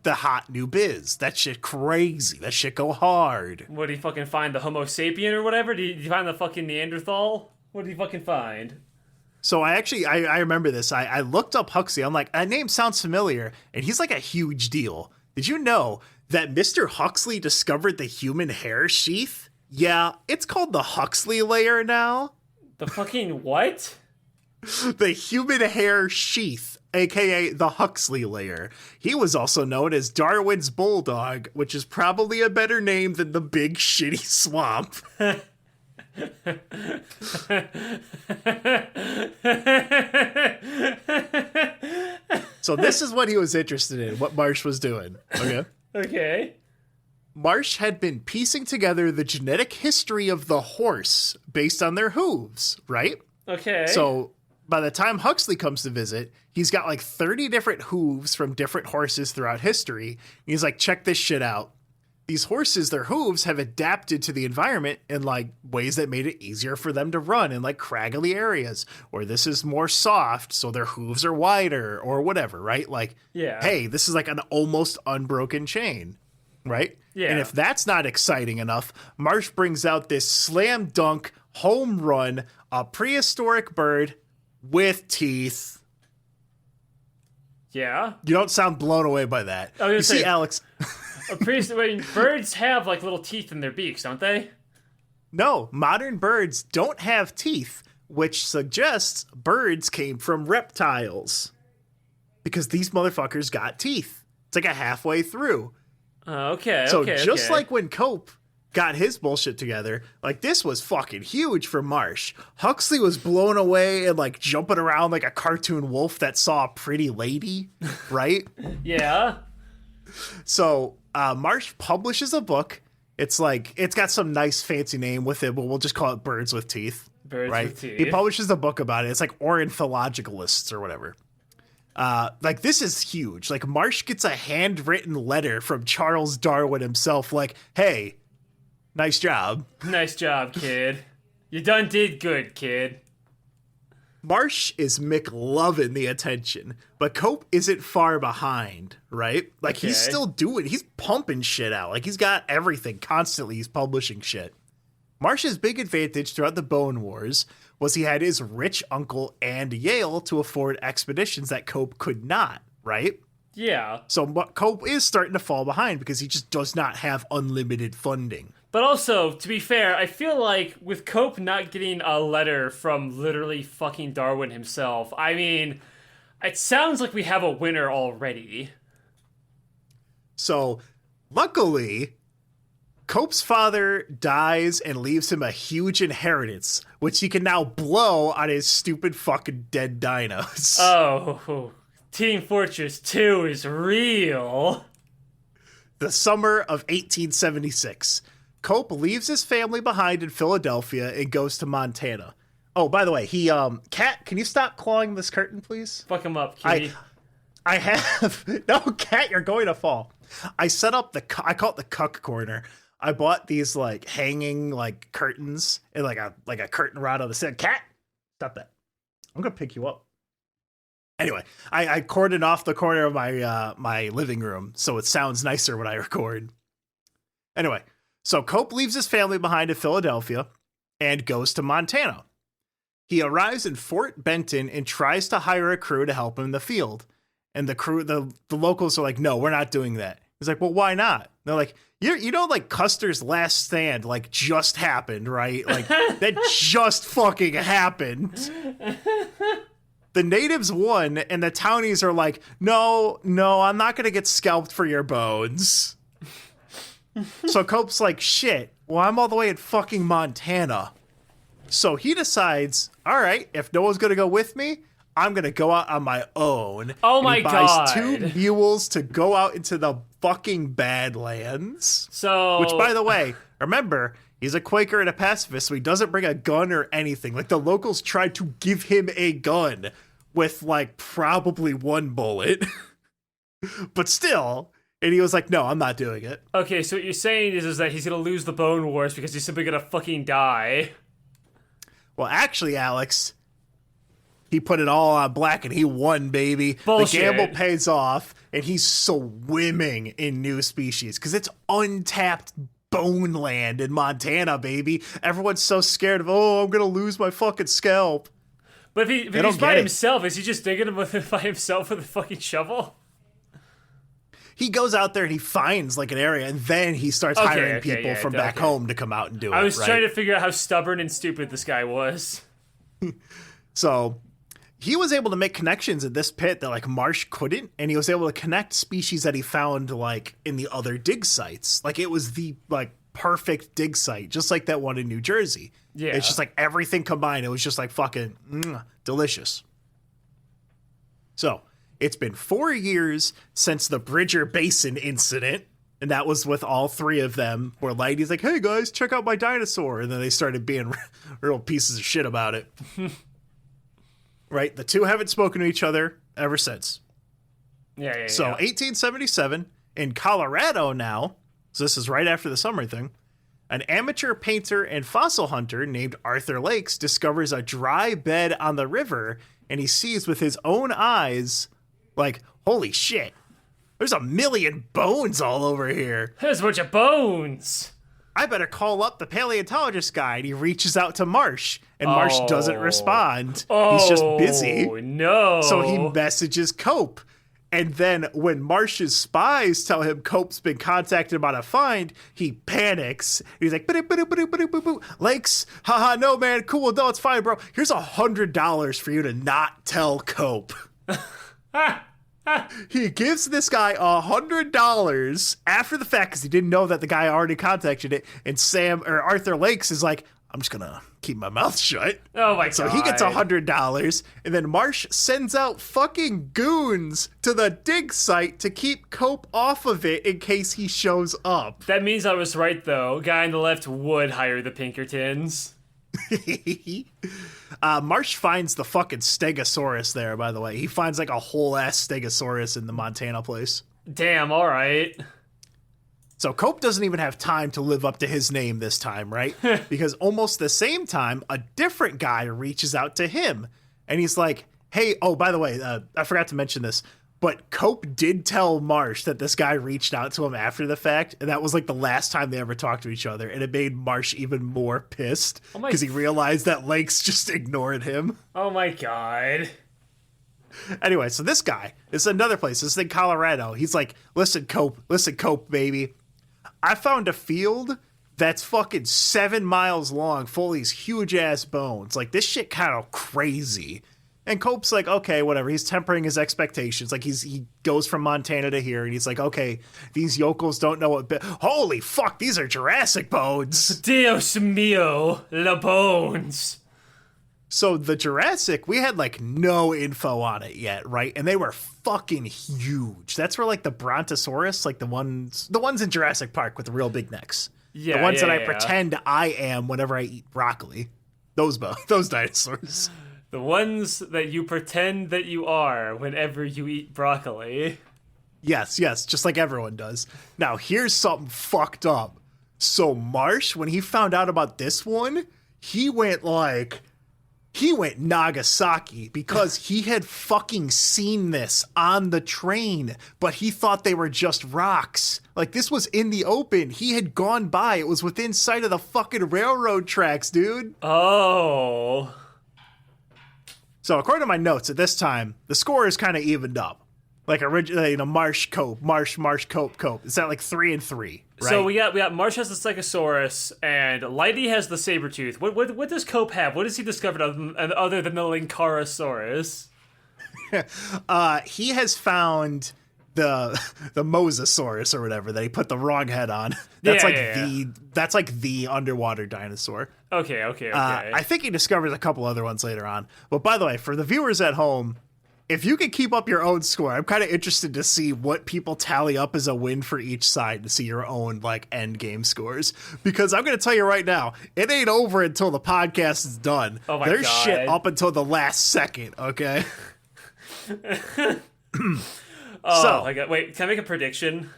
the hot new biz. That shit crazy. That shit go hard. What, did he fucking find the Homo sapien or whatever? Did he find the fucking Neanderthal? What did he fucking find? So I remember this. I looked up Huxley. I'm like, that name sounds familiar. And he's like a huge deal. Did you know that Mr. Huxley discovered the human hair sheath? Yeah, it's called the Huxley layer now. The fucking what? The human hair sheath, aka the Huxley layer. He was also known as Darwin's bulldog, which is probably a better name than the big shitty swamp. So this is what he was interested in, what Marsh was doing. Okay. Okay. Marsh had been piecing together the genetic history of the horse based on their hooves, right? Okay. So by the time Huxley comes to visit, he's got like 30 different hooves from different horses throughout history. He's like, check this shit out. These horses, their hooves have adapted to the environment in like ways that made it easier for them to run in like craggly areas, or this is more soft, so their hooves are wider or whatever, right? Like, Yeah. hey, this is like an almost unbroken chain, right? Yeah. And if that's not exciting enough, Marsh brings out this slam dunk home run, a prehistoric bird with teeth. Yeah. You don't sound blown away by that. I was gonna You see, say- Alex... Birds have like little teeth in their beaks, don't they? No, modern birds don't have teeth, which suggests birds came from reptiles. Because these motherfuckers got teeth. It's like a halfway through. Okay. So okay, just okay. like when Cope got his bullshit together, like this was fucking huge for Marsh. Huxley was blown away and like jumping around like a cartoon wolf that saw a pretty lady, right? Yeah. So Marsh publishes a book. It's like, it's got some nice fancy name with it, but we'll just call it Birds with Teeth. Birds right? with Teeth. He publishes a book about it. It's like Ornithologicalists or whatever. Like, this is huge. Like, Marsh gets a handwritten letter from Charles Darwin himself, like, hey, nice job. Nice job, kid. You done did good, kid. Marsh is McLovin' the attention, but Cope isn't far behind, right? Like, he's still he's pumping shit out. Like, he's got everything constantly. He's publishing shit. Marsh's big advantage throughout the Bone Wars was he had his rich uncle and Yale to afford expeditions that Cope could not, right? Yeah. So Cope is starting to fall behind because he just does not have unlimited funding. But also, to be fair, I feel like with Cope not getting a letter from literally fucking Darwin himself, I mean, it sounds like we have a winner already. So, luckily, Cope's father dies and leaves him a huge inheritance, which he can now blow on his stupid fucking dead dinos. Oh, Team Fortress 2 is real. The summer of 1876. Cope leaves his family behind in Philadelphia and goes to Montana. Oh, by the way, Cat, can you stop clawing this curtain, please? Fuck him up, kitty. I have... No, Cat, you're going to fall. I set up I call it the cuck corner. I bought these, like, hanging, like, curtains and, like a curtain rod on the side. Cat, stop that. I'm going to pick you up. Anyway, I cordoned off the corner of my living room so it sounds nicer when I record. Anyway, so Cope leaves his family behind in Philadelphia and goes to Montana. He arrives in Fort Benton and tries to hire a crew to help him in the field. And the crew, the locals are like, no, we're not doing that. He's like, well, why not? They're like, you know, like Custer's Last Stand, like, just happened, right? Like, that just fucking happened. The natives won, and the townies are like, no, I'm not going to get scalped for your bones. So Cope's like, shit, well, I'm all the way in fucking Montana. So he decides, all right, if no one's going to go with me, I'm going to go out on my own. Oh my God. He buys 2 mules to go out into the fucking Badlands. So, which, by the way, remember, he's a Quaker and a pacifist, so he doesn't bring a gun or anything. Like, the locals tried to give him a gun with, like, probably 1 bullet. But still... And he was like, no, I'm not doing it. Okay, so what you're saying is that he's going to lose the Bone Wars because he's simply going to fucking die. Well, actually, Alex, he put it all on black and he won, baby. Bullshit. The gamble pays off, and he's swimming in new species because it's untapped bone land in Montana, baby. Everyone's so scared of, I'm going to lose my fucking scalp. But if he's by himself, is he just digging him by himself with a fucking shovel? He goes out there and he finds, like, an area, and then he starts hiring people from back home to come out and do it. I was trying to figure out how stubborn and stupid this guy was. So he was able to make connections in this pit that, like, Marsh couldn't, and he was able to connect species that he found, like, in the other dig sites. Like, it was the, like, perfect dig site, just like that one in New Jersey. Yeah. It's just, like, everything combined. It was just, like, fucking delicious. So... It's been 4 years since the Bridger Basin incident, and that was with all 3 of them, where Leidy's like, hey guys, check out my dinosaur, and then they started being real pieces of shit about it. Right? The 2 haven't spoken to each other ever since. Yeah. So 1877, in Colorado now, so this is right after the summer thing, an amateur painter and fossil hunter named Arthur Lakes discovers a dry bed on the river, and he sees with his own eyes... Like, holy shit, there's 1 million bones all over here. There's a bunch of bones. I better call up the paleontologist guy. And he reaches out to Marsh, and Marsh doesn't respond. He's just busy. Oh, no. So he messages Cope. And then when Marsh's spies tell him Cope's been contacted about a find, he panics. He's like, Lakes, haha, no, man, cool, no, it's fine, bro. Here's $100 for you to not tell Cope. He gives this guy $100 after the fact because he didn't know that the guy already contacted it. And Arthur Lakes is like, I'm just gonna keep my mouth shut. Oh my God. So he gets $100, and then Marsh sends out fucking goons to the dig site to keep Cope off of it in case he shows up. That means I was right, though. Guy on the left would hire the Pinkertons. Marsh finds the fucking stegosaurus there, by the way. He finds like a whole ass stegosaurus in the Montana place. Damn, all right. So Cope doesn't even have time to live up to his name this time, right? Because almost the same time, a different guy reaches out to him. And he's like, hey, oh, by the way, I forgot to mention this, but Cope did tell Marsh that this guy reached out to him after the fact. And that was like the last time they ever talked to each other. And it made Marsh even more pissed because he realized that Lakes just ignored him. Oh my God. Anyway, so this guy, this is another place. This is in Colorado. He's like, listen, Cope, baby. I found a field that's fucking 7 miles long, full of these huge ass bones. Like, this shit kind of crazy. And Cope's like, okay, whatever. He's tempering his expectations. Like, he goes from Montana to here, and he's like, okay, these yokels don't know what. Holy fuck, these are Jurassic bones. Dios mío, la bones. So the Jurassic, we had like no info on it yet, right? And they were fucking huge. That's where like the brontosaurus, like the ones in Jurassic Park with the real big necks. Yeah, the ones that I pretend I am whenever I eat broccoli. Those dinosaurs. The ones that you pretend that you are whenever you eat broccoli. Yes, just like everyone does. Now, here's something fucked up. So Marsh, when he found out about this one, he went Nagasaki because he had fucking seen this on the train, but he thought they were just rocks. Like, this was in the open. He had gone by. It was within sight of the fucking railroad tracks, dude. Oh. So according to my notes, at this time, the score is kind of evened up. Like originally, Marsh, Cope. It's at like 3-3, right? So we got Marsh has the Stegosaurus, and Leidy has the Sabretooth. What does Cope have? What has he discovered other than the Linkarasaurus? He has found the Mosasaurus or whatever that he put the wrong head on. That's like the underwater dinosaur. Okay. I think he discovers a couple other ones later on. But by the way, for the viewers at home, if you can keep up your own score, I'm kind of interested to see what people tally up as a win for each side to see your own like end game scores. Because I'm going to tell you right now, it ain't over until the podcast is done. Oh my There's God. shit up until the last second, okay? My God. Wait, can I make a prediction?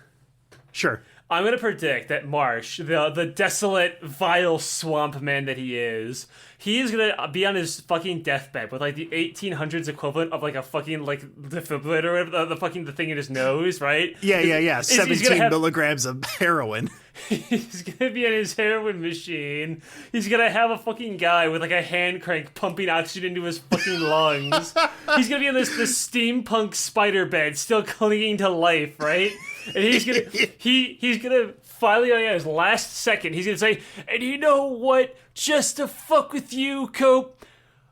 Sure. I'm going to predict that Marsh, the desolate, vile swamp man that he is going to be on his fucking deathbed with, like, the 1800s equivalent of, like, a fucking, like, defibrillator or whatever, the thing in his nose, right? Yeah. 17 milligrams of heroin. He's going to be in his heroin machine. He's going to have a fucking guy with, like, a hand crank pumping oxygen into his fucking lungs. He's going to be in this steampunk spider bed, still clinging to life, right? And he's gonna finally on his last second, he's gonna say, and you know what? Just to fuck with you, Cope,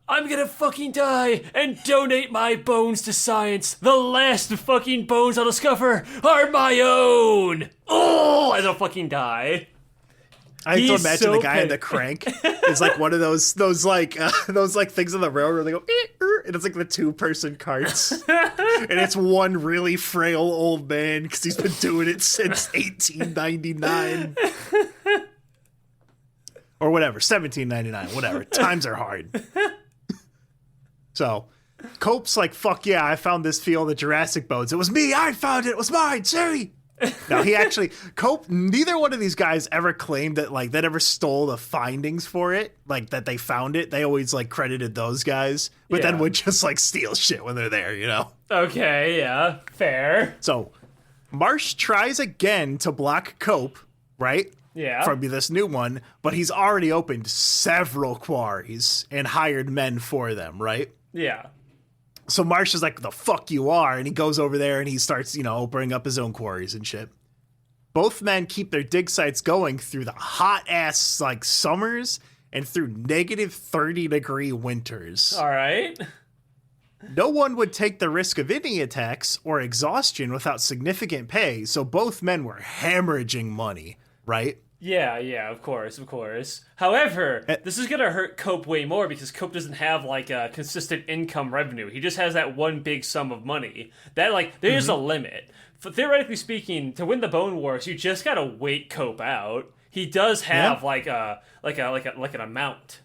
I'm gonna fucking die and donate my bones to science. The last fucking bones I'll discover are my own. Oh, as I'll fucking die. I have to imagine the guy in the crank is like one of those things on the railroad. They go, and it's like the 2-person carts, and it's one really frail old man because he's been doing it since 1899 or whatever, 1799, whatever. Times are hard. So Cope's like, fuck yeah, I found this field of Jurassic bones. It was me. I found it. It was mine. Sorry. Now Cope, neither one of these guys ever claimed that like that ever stole the findings for it, like that they found it. They always like credited those guys, but then would just like steal shit when they're there, you know? Okay, yeah, fair. So Marsh tries again to block Cope, right? Yeah. From this new one, but he's already opened several quarries and hired men for them, right? Yeah. So Marsh is like, the fuck you are, and he goes over there and he starts, opening up his own quarries and shit. Both men keep their dig sites going through the hot-ass, like, summers and through negative 30-degree winters. All right. No one would take the risk of any attacks or exhaustion without significant pay, so both men were hemorrhaging money, right? Yeah, of course. However, this is going to hurt Cope way more because Cope doesn't have, like, a consistent income revenue. He just has that one big sum of money. That, like, there's a limit. Theoretically speaking, to win the Bone Wars, you just got to wait Cope out. He does have, like an amount.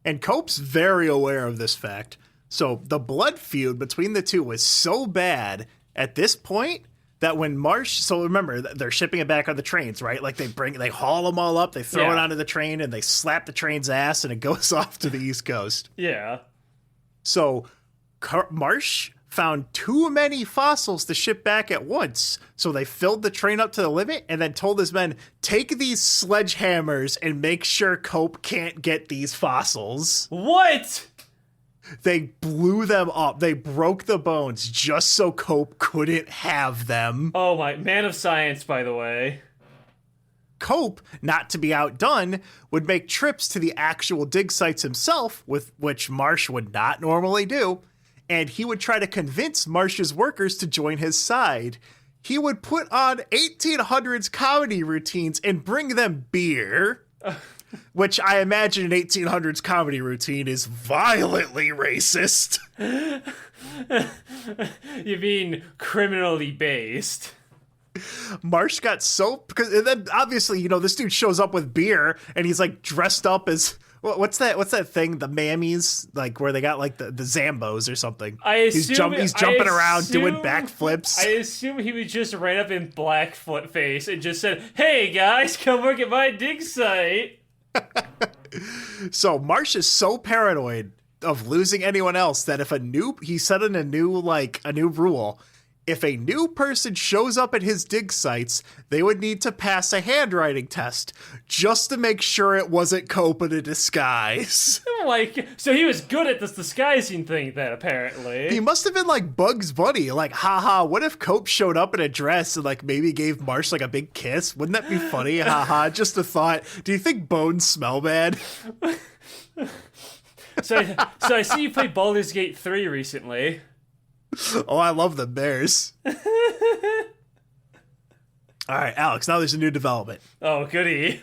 And Cope's very aware of this fact. So the blood feud between the two was so bad at this point that when Marsh, so remember, they're shipping it back on the trains, right? Like they haul them all up, they throw it onto the train, and they slap the train's ass, and it goes off to the East Coast. Yeah. So Marsh found too many fossils to ship back at once. So they filled the train up to the limit and then told his men, take these sledgehammers and make sure Cope can't get these fossils. What? They blew them up. They broke the bones just so Cope couldn't have them. Oh my, man of science, by the way. Cope, not to be outdone, would make trips to the actual dig sites himself, with which Marsh would not normally do, and he would try to convince Marsh's workers to join his side. He would put on 1800s comedy routines and bring them beer, which I imagine an 1800s comedy routine is violently racist. You mean criminally based? Marsh got so, because and then obviously, you know, this dude shows up with beer and he's like dressed up as what's that thing, the mammies, like where they got like the Zambos or something. He's jumping around doing backflips. I assume he was just right up in Blackfoot face and just said, "Hey guys, come work at my dig site." So Marsh is so paranoid of losing anyone else that if he set in a new rule. If a new person shows up at his dig sites, they would need to pass a handwriting test just to make sure it wasn't Cope in a disguise. Like, so he was good at this disguising thing then, apparently. He must have been like Bugs Bunny, like, haha, what if Cope showed up in a dress and like maybe gave Marsh like a big kiss? Wouldn't that be funny? Haha, just a thought. Do you think bones smell bad? So I see you played Baldur's Gate 3 recently. Oh, I love the bears. All right, Alex, now there's a new development. Oh, goody.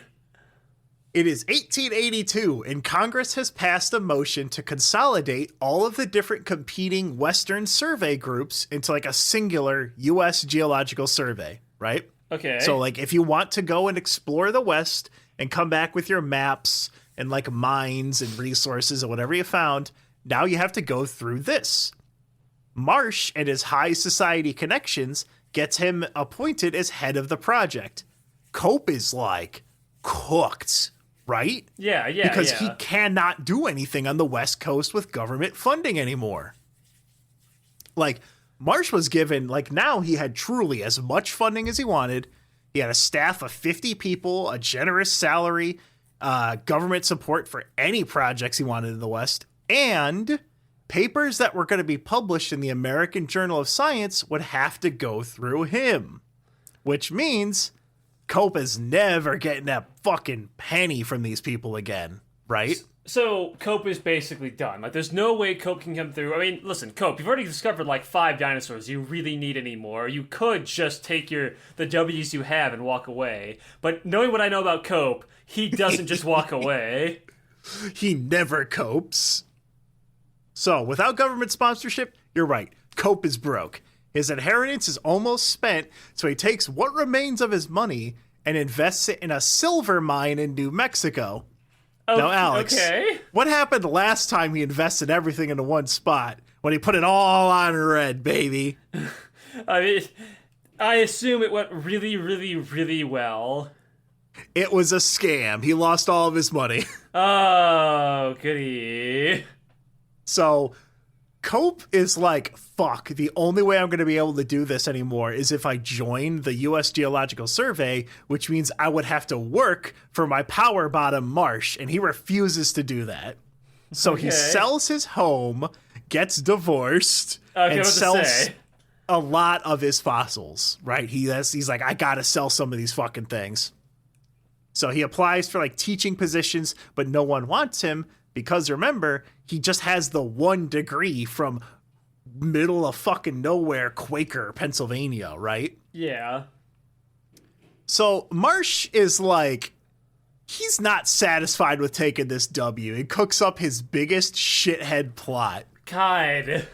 It is 1882, and Congress has passed a motion to consolidate all of the different competing Western survey groups into like a singular US Geological Survey, right? Okay. So like if you want to go and explore the West and come back with your maps and like mines and resources or whatever you found, now you have to go through this. Marsh and his high society connections gets him appointed as head of the project. Cope is like cooked, right? Yeah. Because he cannot do anything on the West Coast with government funding anymore. Like Marsh was given, like now he had truly as much funding as he wanted. He had a staff of 50 people, a generous salary, government support for any projects he wanted in the West, and papers that were going to be published in the American Journal of Science would have to go through him, which means Cope is never getting that fucking penny from these people again, right? So Cope is basically done. Like, there's no way Cope can come through. I mean, listen, Cope, you've already discovered like 5 dinosaurs. Do you really need any more? You could just take the W's you have and walk away. But knowing what I know about Cope, he doesn't just walk away. He never copes. So, without government sponsorship, you're right. Cope is broke. His inheritance is almost spent, so he takes what remains of his money and invests it in a silver mine in New Mexico. Now, Alex, what happened last time he invested everything into one spot? When he put it all on red, baby. I mean, I assume it went really, really, really well. It was a scam. He lost all of his money. Oh, goody. So Cope is like, fuck, the only way I'm going to be able to do this anymore is if I join the US Geological Survey, which means I would have to work for my power bottom Marsh, and he refuses to do that. So he sells his home, gets divorced, and sells a lot of his fossils, right? He's like, I got to sell some of these fucking things. So he applies for like teaching positions, but no one wants him. Because remember, he just has the 1 degree from middle of fucking nowhere, Quaker, Pennsylvania, right? Yeah. So Marsh is like, he's not satisfied with taking this W. He cooks up his biggest shithead plot. God.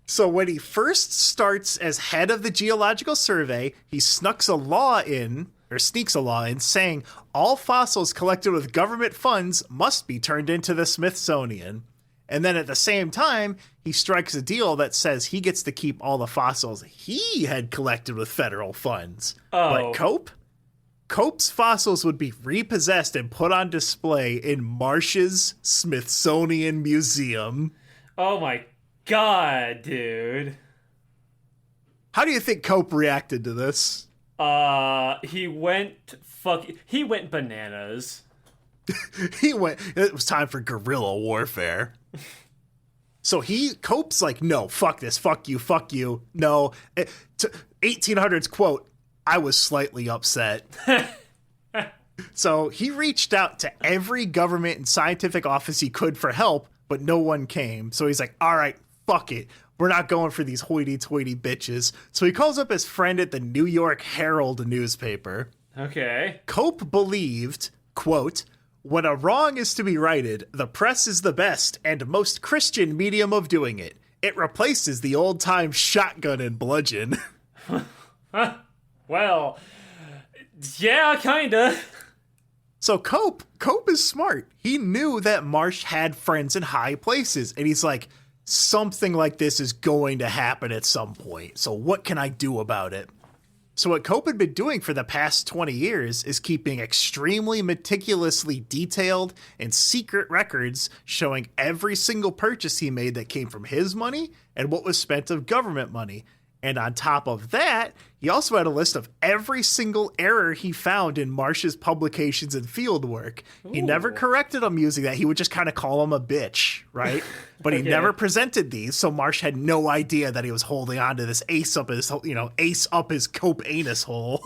So when he first starts as head of the Geological Survey, he snucks a law in, or sneaks a law in saying all fossils collected with government funds must be turned into the Smithsonian. And then at the same time, he strikes a deal that says he gets to keep all the fossils he had collected with federal funds. Oh. But Cope's fossils would be repossessed and put on display in Marsh's Smithsonian Museum. Oh my god, dude. How do you think Cope reacted to this? He went bananas. It was time for guerrilla warfare. So Cope's like, no, fuck this, fuck you. No, 1800s quote, I was slightly upset. So he reached out to every government and scientific office he could for help, but no one came. So he's like, all right, fuck it. We're not going for these hoity-toity bitches. So he calls up his friend at the New York Herald newspaper. Okay. Cope believed, quote, when a wrong is to be righted, the press is the best and most Christian medium of doing it. It replaces the old-time shotgun and bludgeon. Well, yeah, kinda. So Cope is smart. He knew that Marsh had friends in high places, and he's like, something like this is going to happen at some point. So what can I do about it? So what Cope had been doing for the past 20 years is keeping extremely meticulously detailed and secret records showing every single purchase he made that came from his money and what was spent of government money. And on top of that, he also had a list of every single error he found in Marsh's publications and field work. He never corrected them using that. He would just kind of call him a bitch, right? But he never presented these, so Marsh had no idea that he was holding on to this ace up his Cope anus hole.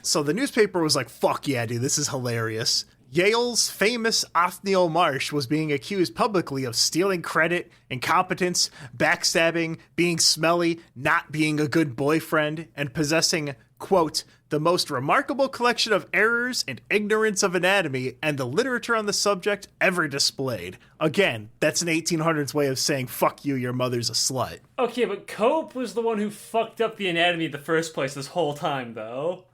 So the newspaper was like, fuck yeah, dude, this is hilarious. Yale's famous Othniel Marsh was being accused publicly of stealing credit, incompetence, backstabbing, being smelly, not being a good boyfriend, and possessing, quote, the most remarkable collection of errors and ignorance of anatomy and the literature on the subject ever displayed. Again, that's an 1800s way of saying, fuck you, your mother's a slut. Okay, but Cope was the one who fucked up the anatomy in the first place this whole time, though.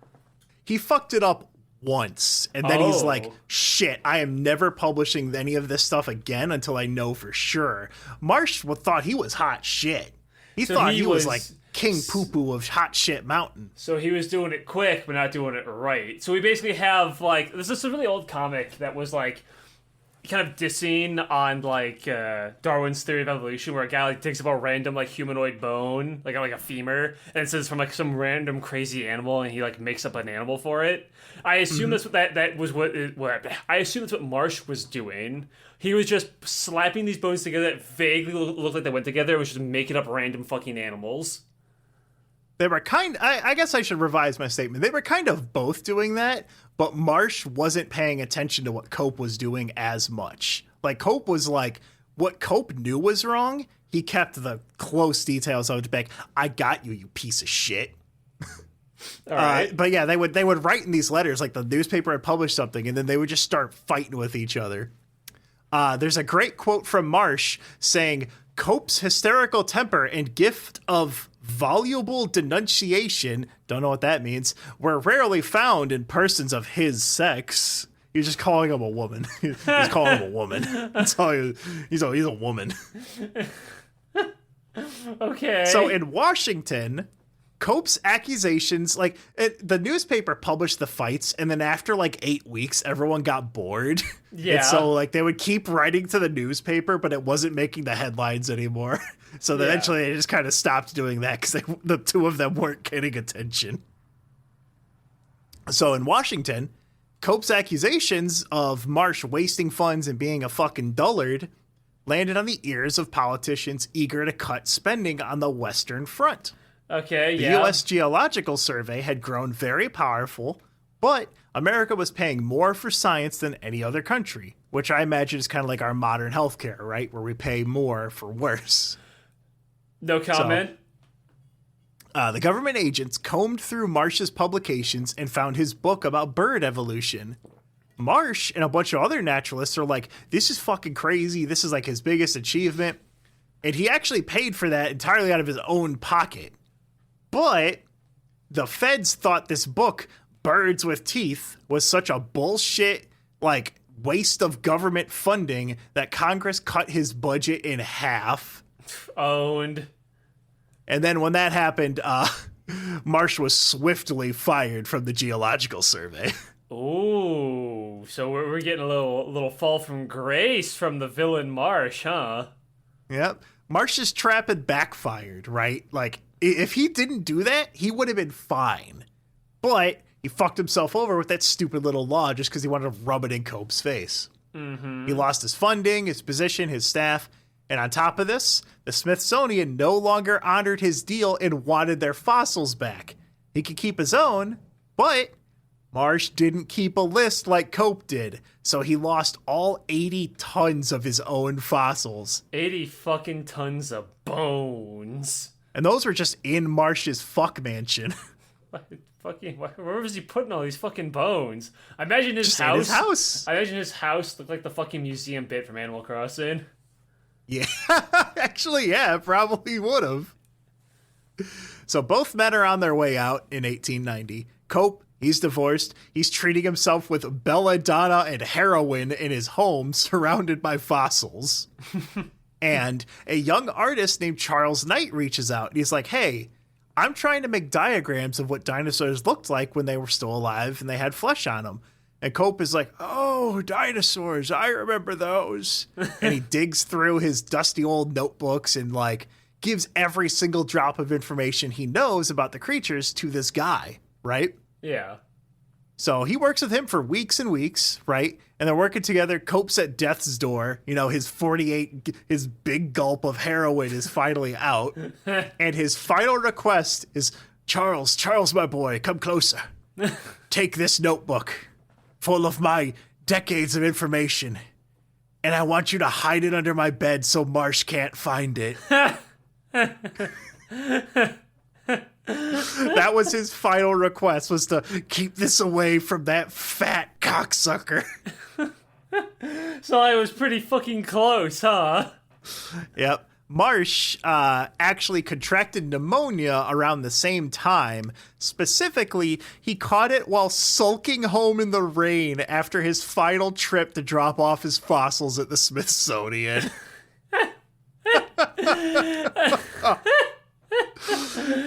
He fucked it up once, and then he's like, shit, I am never publishing any of this stuff again until I know for sure. Marsh thought he was hot shit. He thought he was like King Poopoo of Hot Shit Mountain. So he was doing it quick, but not doing it right. So we basically have, like, this is a really old comic that was, like, kind of dissing on, like, Darwin's theory of evolution, where a guy, like, takes up a random, like, humanoid bone, like a femur, and it says from, like, some random crazy animal, and he, like, makes up an animal for it. I assume that's what I assume that's what Marsh was doing. He was just slapping these bones together that vaguely looked like they went together. It was just making up random fucking animals. They were I guess I should revise my statement. They were kind of both doing that, but Marsh wasn't paying attention to what Cope was doing as much. Like, Cope was like, what Cope knew was wrong, he kept the close details of it back. I got you, you piece of shit. All right. But yeah, they would write in these letters, like the newspaper had published something, and then they would just start fighting with each other. There's a great quote from Marsh saying, Cope's hysterical temper and gift of voluble denounciation, don't know what that means, were rarely found in persons of his sex. He's just calling him a woman. He's calling him a woman. That's all he's a woman. Okay. So in Washington, Cope's accusations, like, the newspaper published the fights, and then after like 8 weeks, everyone got bored. Yeah. And so like they would keep writing to the newspaper, but it wasn't making the headlines anymore. So eventually they just kind of stopped doing that because the two of them weren't getting attention. So in Washington, Cope's accusations of Marsh wasting funds and being a fucking dullard landed on the ears of politicians eager to cut spending on the Western Front. Okay, The yeah. US Geological Survey had grown very powerful, but America was paying more for science than any other country, which I imagine is kind of like our modern healthcare, right? Where we pay more for worse. No comment. The government agents combed through Marsh's publications and found his book about bird evolution. Marsh and a bunch of other naturalists are like, this is fucking crazy. This is like his biggest achievement. And he actually paid for that entirely out of his own pocket. But the feds thought this book, Birds with Teeth, was such a bullshit, like, waste of government funding that Congress cut his budget in half. Owned. And then when that happened, Marsh was swiftly fired from the Geological Survey. Ooh, so we're getting a little fall from grace from the villain Marsh, huh? Yep. Marsh's trap had backfired, right? Like, if he didn't do that, he would have been fine. But he fucked himself over with that stupid little law just because he wanted to rub it in Cope's face. Mm-hmm. He lost his funding, his position, his staff. And on top of this, the Smithsonian no longer honored his deal and wanted their fossils back. He could keep his own, but Marsh didn't keep a list like Cope did, so he lost all 80 tons of his own fossils. 80 fucking tons of bones. And those were just in Marsh's fuck mansion. Where was he putting all these fucking bones? I imagine his house. In his house. I imagine his house looked like the fucking museum bit from Animal Crossing. Yeah, actually, yeah, probably would have. So both men are on their way out in 1890. Cope, he's divorced. He's treating himself with belladonna and heroin in his home, surrounded by fossils. And a young artist named Charles Knight reaches out. And he's like, hey, I'm trying to make diagrams of what dinosaurs looked like when they were still alive and they had flesh on them. And Cope is like, oh, dinosaurs, I remember those. And he digs through his dusty old notebooks and, like, gives every single drop of information he knows about the creatures to this guy, right? Yeah. So he works with him for weeks and weeks, right? And they're working together. Cope's at death's door. You know, his big gulp of heroin is finally out. And his final request is, Charles, my boy, come closer. Take this notebook full of my decades of information, and I want you to hide it under my bed so Marsh can't find it. That was his final request, was to keep this away from that fat cocksucker. So I was pretty fucking close, huh? Yep. Marsh actually contracted pneumonia around the same time. Specifically, he caught it while sulking home in the rain after his final trip to drop off his fossils at the Smithsonian.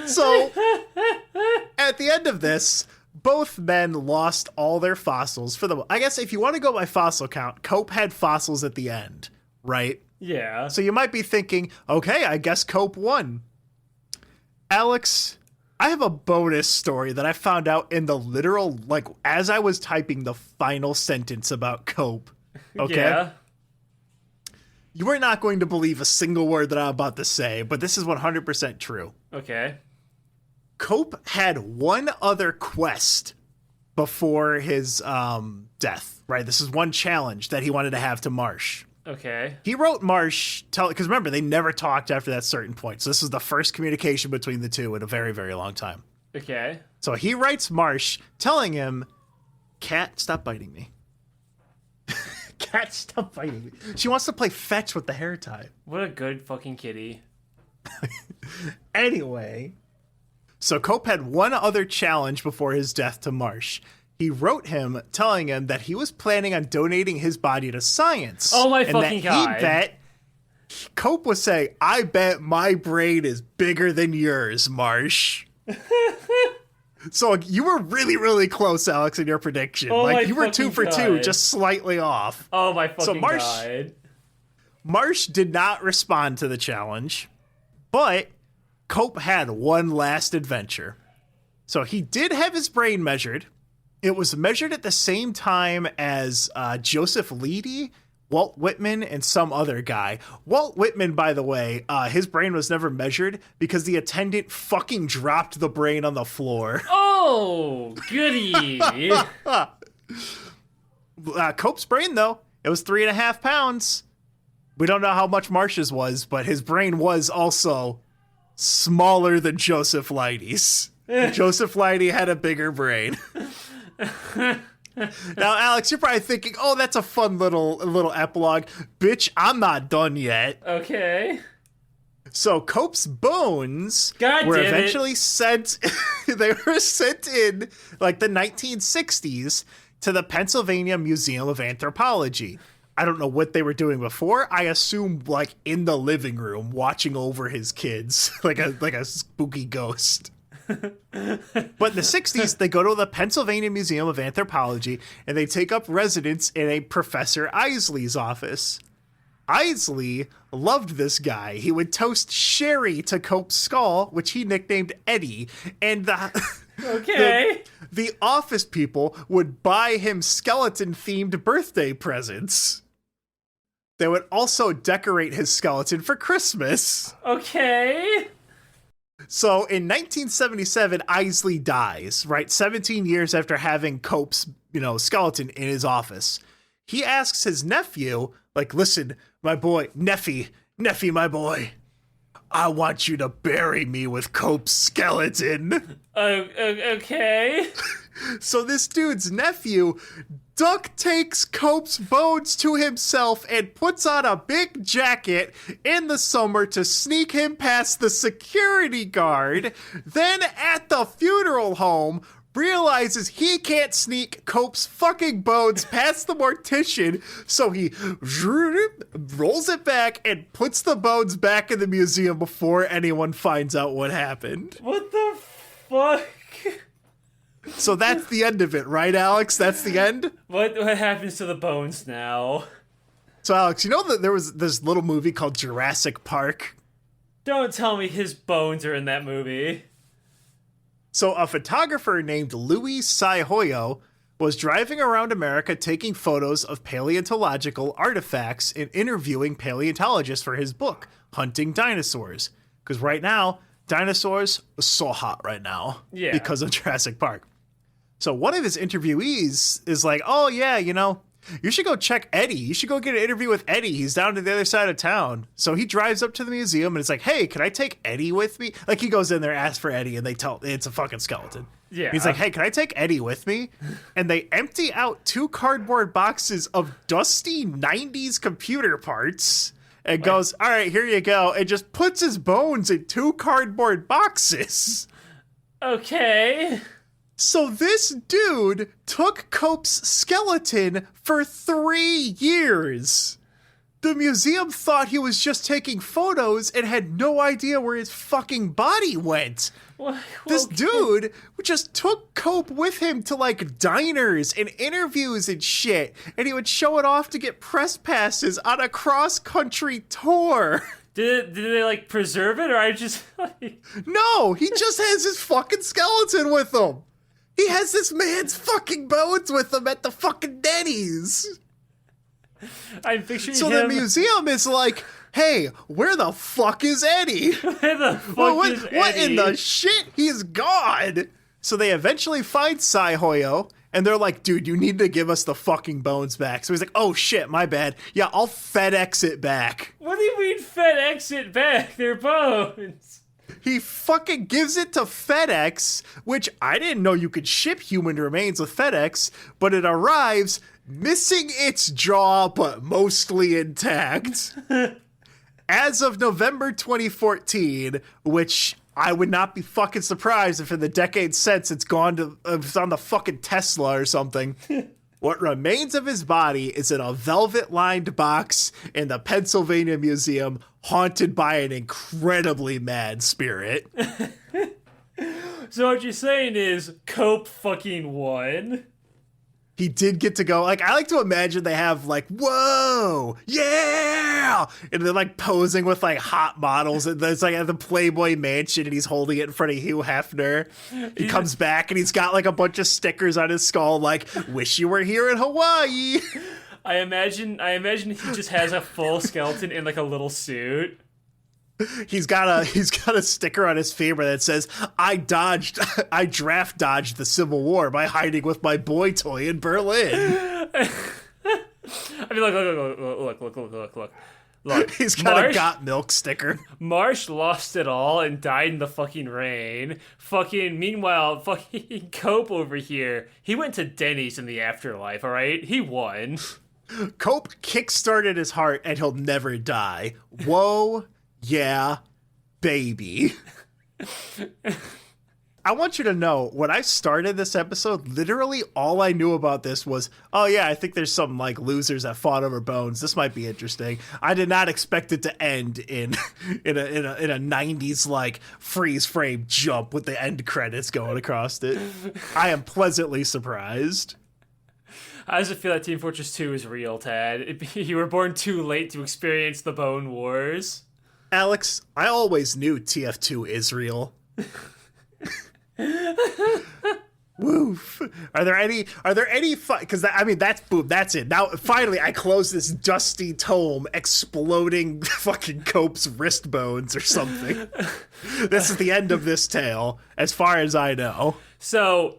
So, at the end of this, both men lost all their fossils. I guess if you want to go by fossil count, Cope had fossils at the end, right? Yeah. So you might be thinking, okay, I guess Cope won. Alex, I have a bonus story that I found out in the literal, like, as I was typing the final sentence about Cope. Okay? Yeah. You are not going to believe a single word that I'm about to say, but this is 100% true. Okay. Cope had one other quest before his death, right? This is one challenge that he wanted to have to Marsh. Okay. He wrote Marsh, because remember, they never talked after that certain point. So this is the first communication between the two in a very, very long time. Okay. So he writes Marsh telling him, Cat, stop biting me. Cat, stop biting me. She wants to play fetch with the hair tie. What a good fucking kitty. Anyway, so Cope had one other challenge before his death to Marsh. He wrote him telling him that he was planning on donating his body to science. Oh my and fucking God. Cope was saying, I bet my brain is bigger than yours, Marsh. So you were really, really close, Alex, in your prediction. Oh like you were 2 for God. 2, just slightly off. Oh my fucking Marsh, God. Marsh did not respond to the challenge, but Cope had one last adventure. So he did have his brain measured. It was measured at the same time as Joseph Leidy, Walt Whitman, and some other guy. Walt Whitman, by the way, his brain was never measured because the attendant fucking dropped the brain on the floor. Oh, goody. Cope's brain, though, it was 3.5 pounds. We don't know how much Marsh's was, but his brain was also smaller than Joseph Leidy's. Joseph Leidy had a bigger brain. Now, Alex, you're probably thinking, oh, that's a fun little epilogue. Bitch, I'm not done yet. Okay. So Cope's bones God were damn it. eventually sent. They were sent in like the 1960s to the Pennsylvania Museum of Anthropology. I don't know what they were doing before. I assume like in the living room watching over his kids like a spooky ghost. But in the 60s, they go to the Pennsylvania Museum of Anthropology and they take up residence in a Professor Isley's office. Isley loved this guy. He would toast sherry to Cope's skull, which he nicknamed Eddie, and the office people would buy him skeleton-themed birthday presents. They would also decorate his skeleton for Christmas. Okay. So in 1977, Isley dies, right? 17 years after having Cope's, skeleton in his office. He asks his nephew, like, listen, my boy, Neffy, my boy, I want you to bury me with Cope's skeleton. Okay. So this dude's nephew duct takes Cope's bones to himself and puts on a big jacket in the summer to sneak him past the security guard. Then at the funeral home, realizes he can't sneak Cope's fucking bones past the mortician, so he rolls it back and puts the bones back in the museum before anyone finds out what happened. What the fuck? So that's the end of it, right, Alex? That's the end? What happens to the bones now? So, Alex, you know that there was this little movie called Jurassic Park? Don't tell me his bones are in that movie. So a photographer named Louis Saihoyo was driving around America taking photos of paleontological artifacts and interviewing paleontologists for his book, Hunting Dinosaurs. Because right now, dinosaurs are so hot right now because of Jurassic Park. So one of his interviewees is like, oh yeah, you should go check Eddie. You should go get an interview with Eddie. He's down to the other side of town. So he drives up to the museum and it's like, hey, can I take Eddie with me? Like he goes in there, asks for Eddie, and they tell it's a fucking skeleton. Yeah. He's like, hey, can I take Eddie with me? And they empty out 2 cardboard boxes of dusty 90s computer parts and goes, all right, here you go. And just puts his bones in 2 cardboard boxes. Okay. So this dude took Cope's skeleton for 3 years. The museum thought he was just taking photos and had no idea where his fucking body went. This dude just took Cope with him to like diners and interviews and shit, and he would show it off to get press passes on a cross-country tour. Did they like preserve it, or I just like... No, he just has his fucking skeleton with him. He has this man's fucking bones with him at the fucking Denny's. I'm picturing So him... the museum is like, hey, where the fuck is Eddie? Where the fuck is Eddie? What in the shit? He's gone. So they eventually find Saihoyo, and they're like, dude, you need to give us the fucking bones back. So he's like, oh shit, my bad. Yeah, I'll FedEx it back. What do you mean FedEx it back? They're bones. He fucking gives it to FedEx, which I didn't know you could ship human remains with FedEx, but it arrives missing its jaw, but mostly intact. As of November 2014, which I would not be fucking surprised if in the decades since it's on the fucking Tesla or something. What remains of his body is in a velvet-lined box in the Pennsylvania Museum, haunted by an incredibly mad spirit. So what you're saying is Cope fucking won? He did get to go. Like, I like to imagine they have like, whoa, yeah, and they're like posing with like hot models, and it's like at the Playboy Mansion, and he's holding it in front of Hugh Hefner. He comes back and he's got like a bunch of stickers on his skull, like "Wish you were here in Hawaii." I imagine he just has a full skeleton in like a little suit. He's got a sticker on his femur that says, I draft dodged the Civil War by hiding with my boy toy in Berlin. I mean, look. He's got a got milk sticker. Marsh lost it all and died in the fucking rain. Meanwhile, Cope over here, he went to Denny's in the afterlife, alright? He won. Cope kickstarted his heart and he'll never die. Whoa. Yeah, baby. I want you to know, when I started this episode, literally all I knew about this was, oh yeah, I think there's some like losers that fought over bones. This might be interesting. I did not expect it to end in a 90s like freeze frame jump with the end credits going across it. I am pleasantly surprised. How does it feel that Team Fortress 2 is real, Tad? You were born too late to experience the Bone Wars. Alex, I always knew TF2 is real. Woof. Are there any because I mean that's boom, that's it. Now finally I close this dusty tome exploding fucking Cope's wrist bones or something. This is the end of this tale as far as I know. So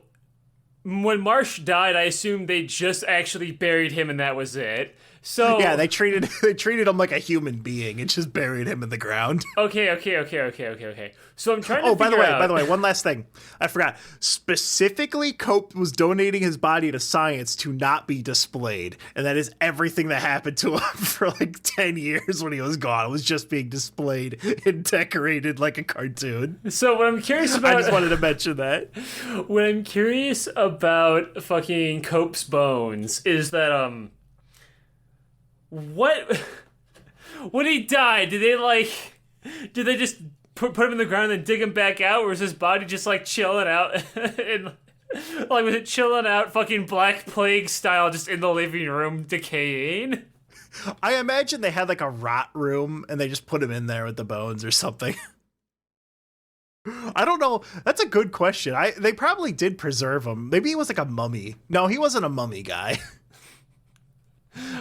when Marsh died, I assumed they just actually buried him and that was it. So yeah, they treated him like a human being and just buried him in the ground. Okay. So I'm trying to by the way, one last thing. I forgot. Specifically, Cope was donating his body to science to not be displayed. And that is everything that happened to him for like 10 years when he was gone. It was just being displayed and decorated like a cartoon. So what I'm curious about... I just wanted to mention that. What I'm curious about fucking Cope's bones is that, when he died, did they just put him in the ground and dig him back out, or was his body just like chilling out and like was it chilling out fucking Black Plague style just in the living room decaying? I imagine they had like a rot room and they just put him in there with the bones or something. I don't know. That's a good question. They probably did preserve him. Maybe he was like a mummy. No, he wasn't a mummy guy.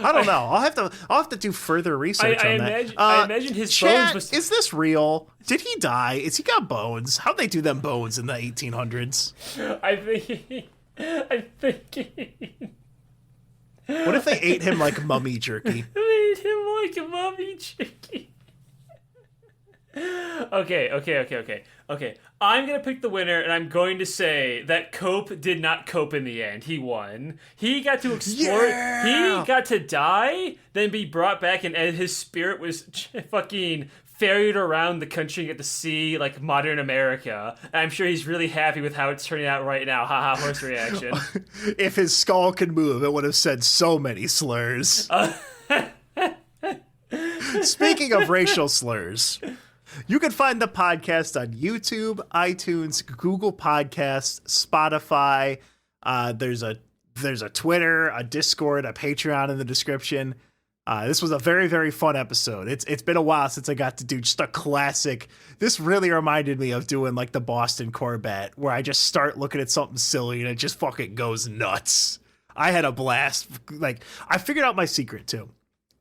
I don't know. I'll have to do further research on that. I imagine his bones was... Is this real? Did he die? Is he got bones? How'd they do them bones in the 1800s? I'm thinking... What if they ate him like mummy jerky? They ate him like mummy jerky. Okay. I'm going to pick the winner, and I'm going to say that Cope did not cope in the end. He won. He got to explore. Yeah! He got to die, then be brought back, and his spirit was fucking ferried around the country and get to see, like, modern America. And I'm sure he's really happy with how it's turning out right now. Haha, horse reaction. If his skull could move, it would have said so many slurs. Speaking of racial slurs... You can find the podcast on YouTube, iTunes, Google Podcasts, Spotify. There's a Twitter, a Discord, a Patreon in the description. This was a very, very fun episode. It's been a while since I got to do just a classic. This really reminded me of doing like the Boston Corvette, where I just start looking at something silly and it just fucking goes nuts. I had a blast. Like, I figured out my secret too.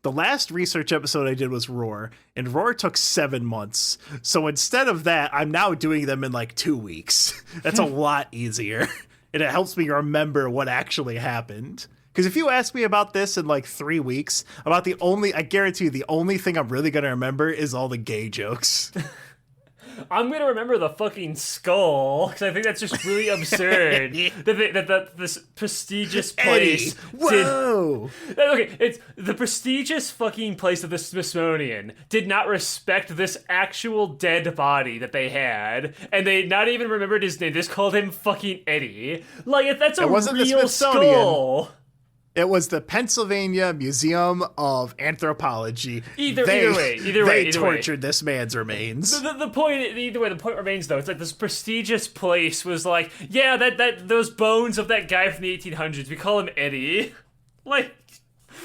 The last research episode I did was Roar, and Roar took 7 months. So instead of that, I'm now doing them in like 2 weeks. That's a lot easier. And it helps me remember what actually happened. Because if you ask me about this in like 3 weeks, I guarantee you the only thing I'm really going to remember is all the gay jokes. I'm going to remember the fucking skull, because I think that's just really absurd. that this prestigious place... Eddie, whoa! It's the prestigious fucking place of the Smithsonian did not respect this actual dead body that they had, and they not even remembered his name. They just called him fucking Eddie. Like, that's a real skull. It was the Pennsylvania Museum of Anthropology. Either way, they tortured this man's remains. The point remains though. It's like this prestigious place was like, yeah, that those bones of that guy from the 1800s. We call him Eddie. Like,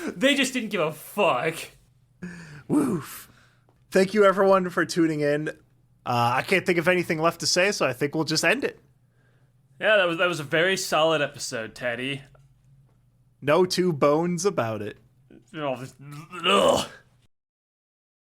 they just didn't give a fuck. Woof. Thank you everyone for tuning in. I can't think of anything left to say, so I think we'll just end it. Yeah, that was a very solid episode, Teddy. No two bones about it. Ugh.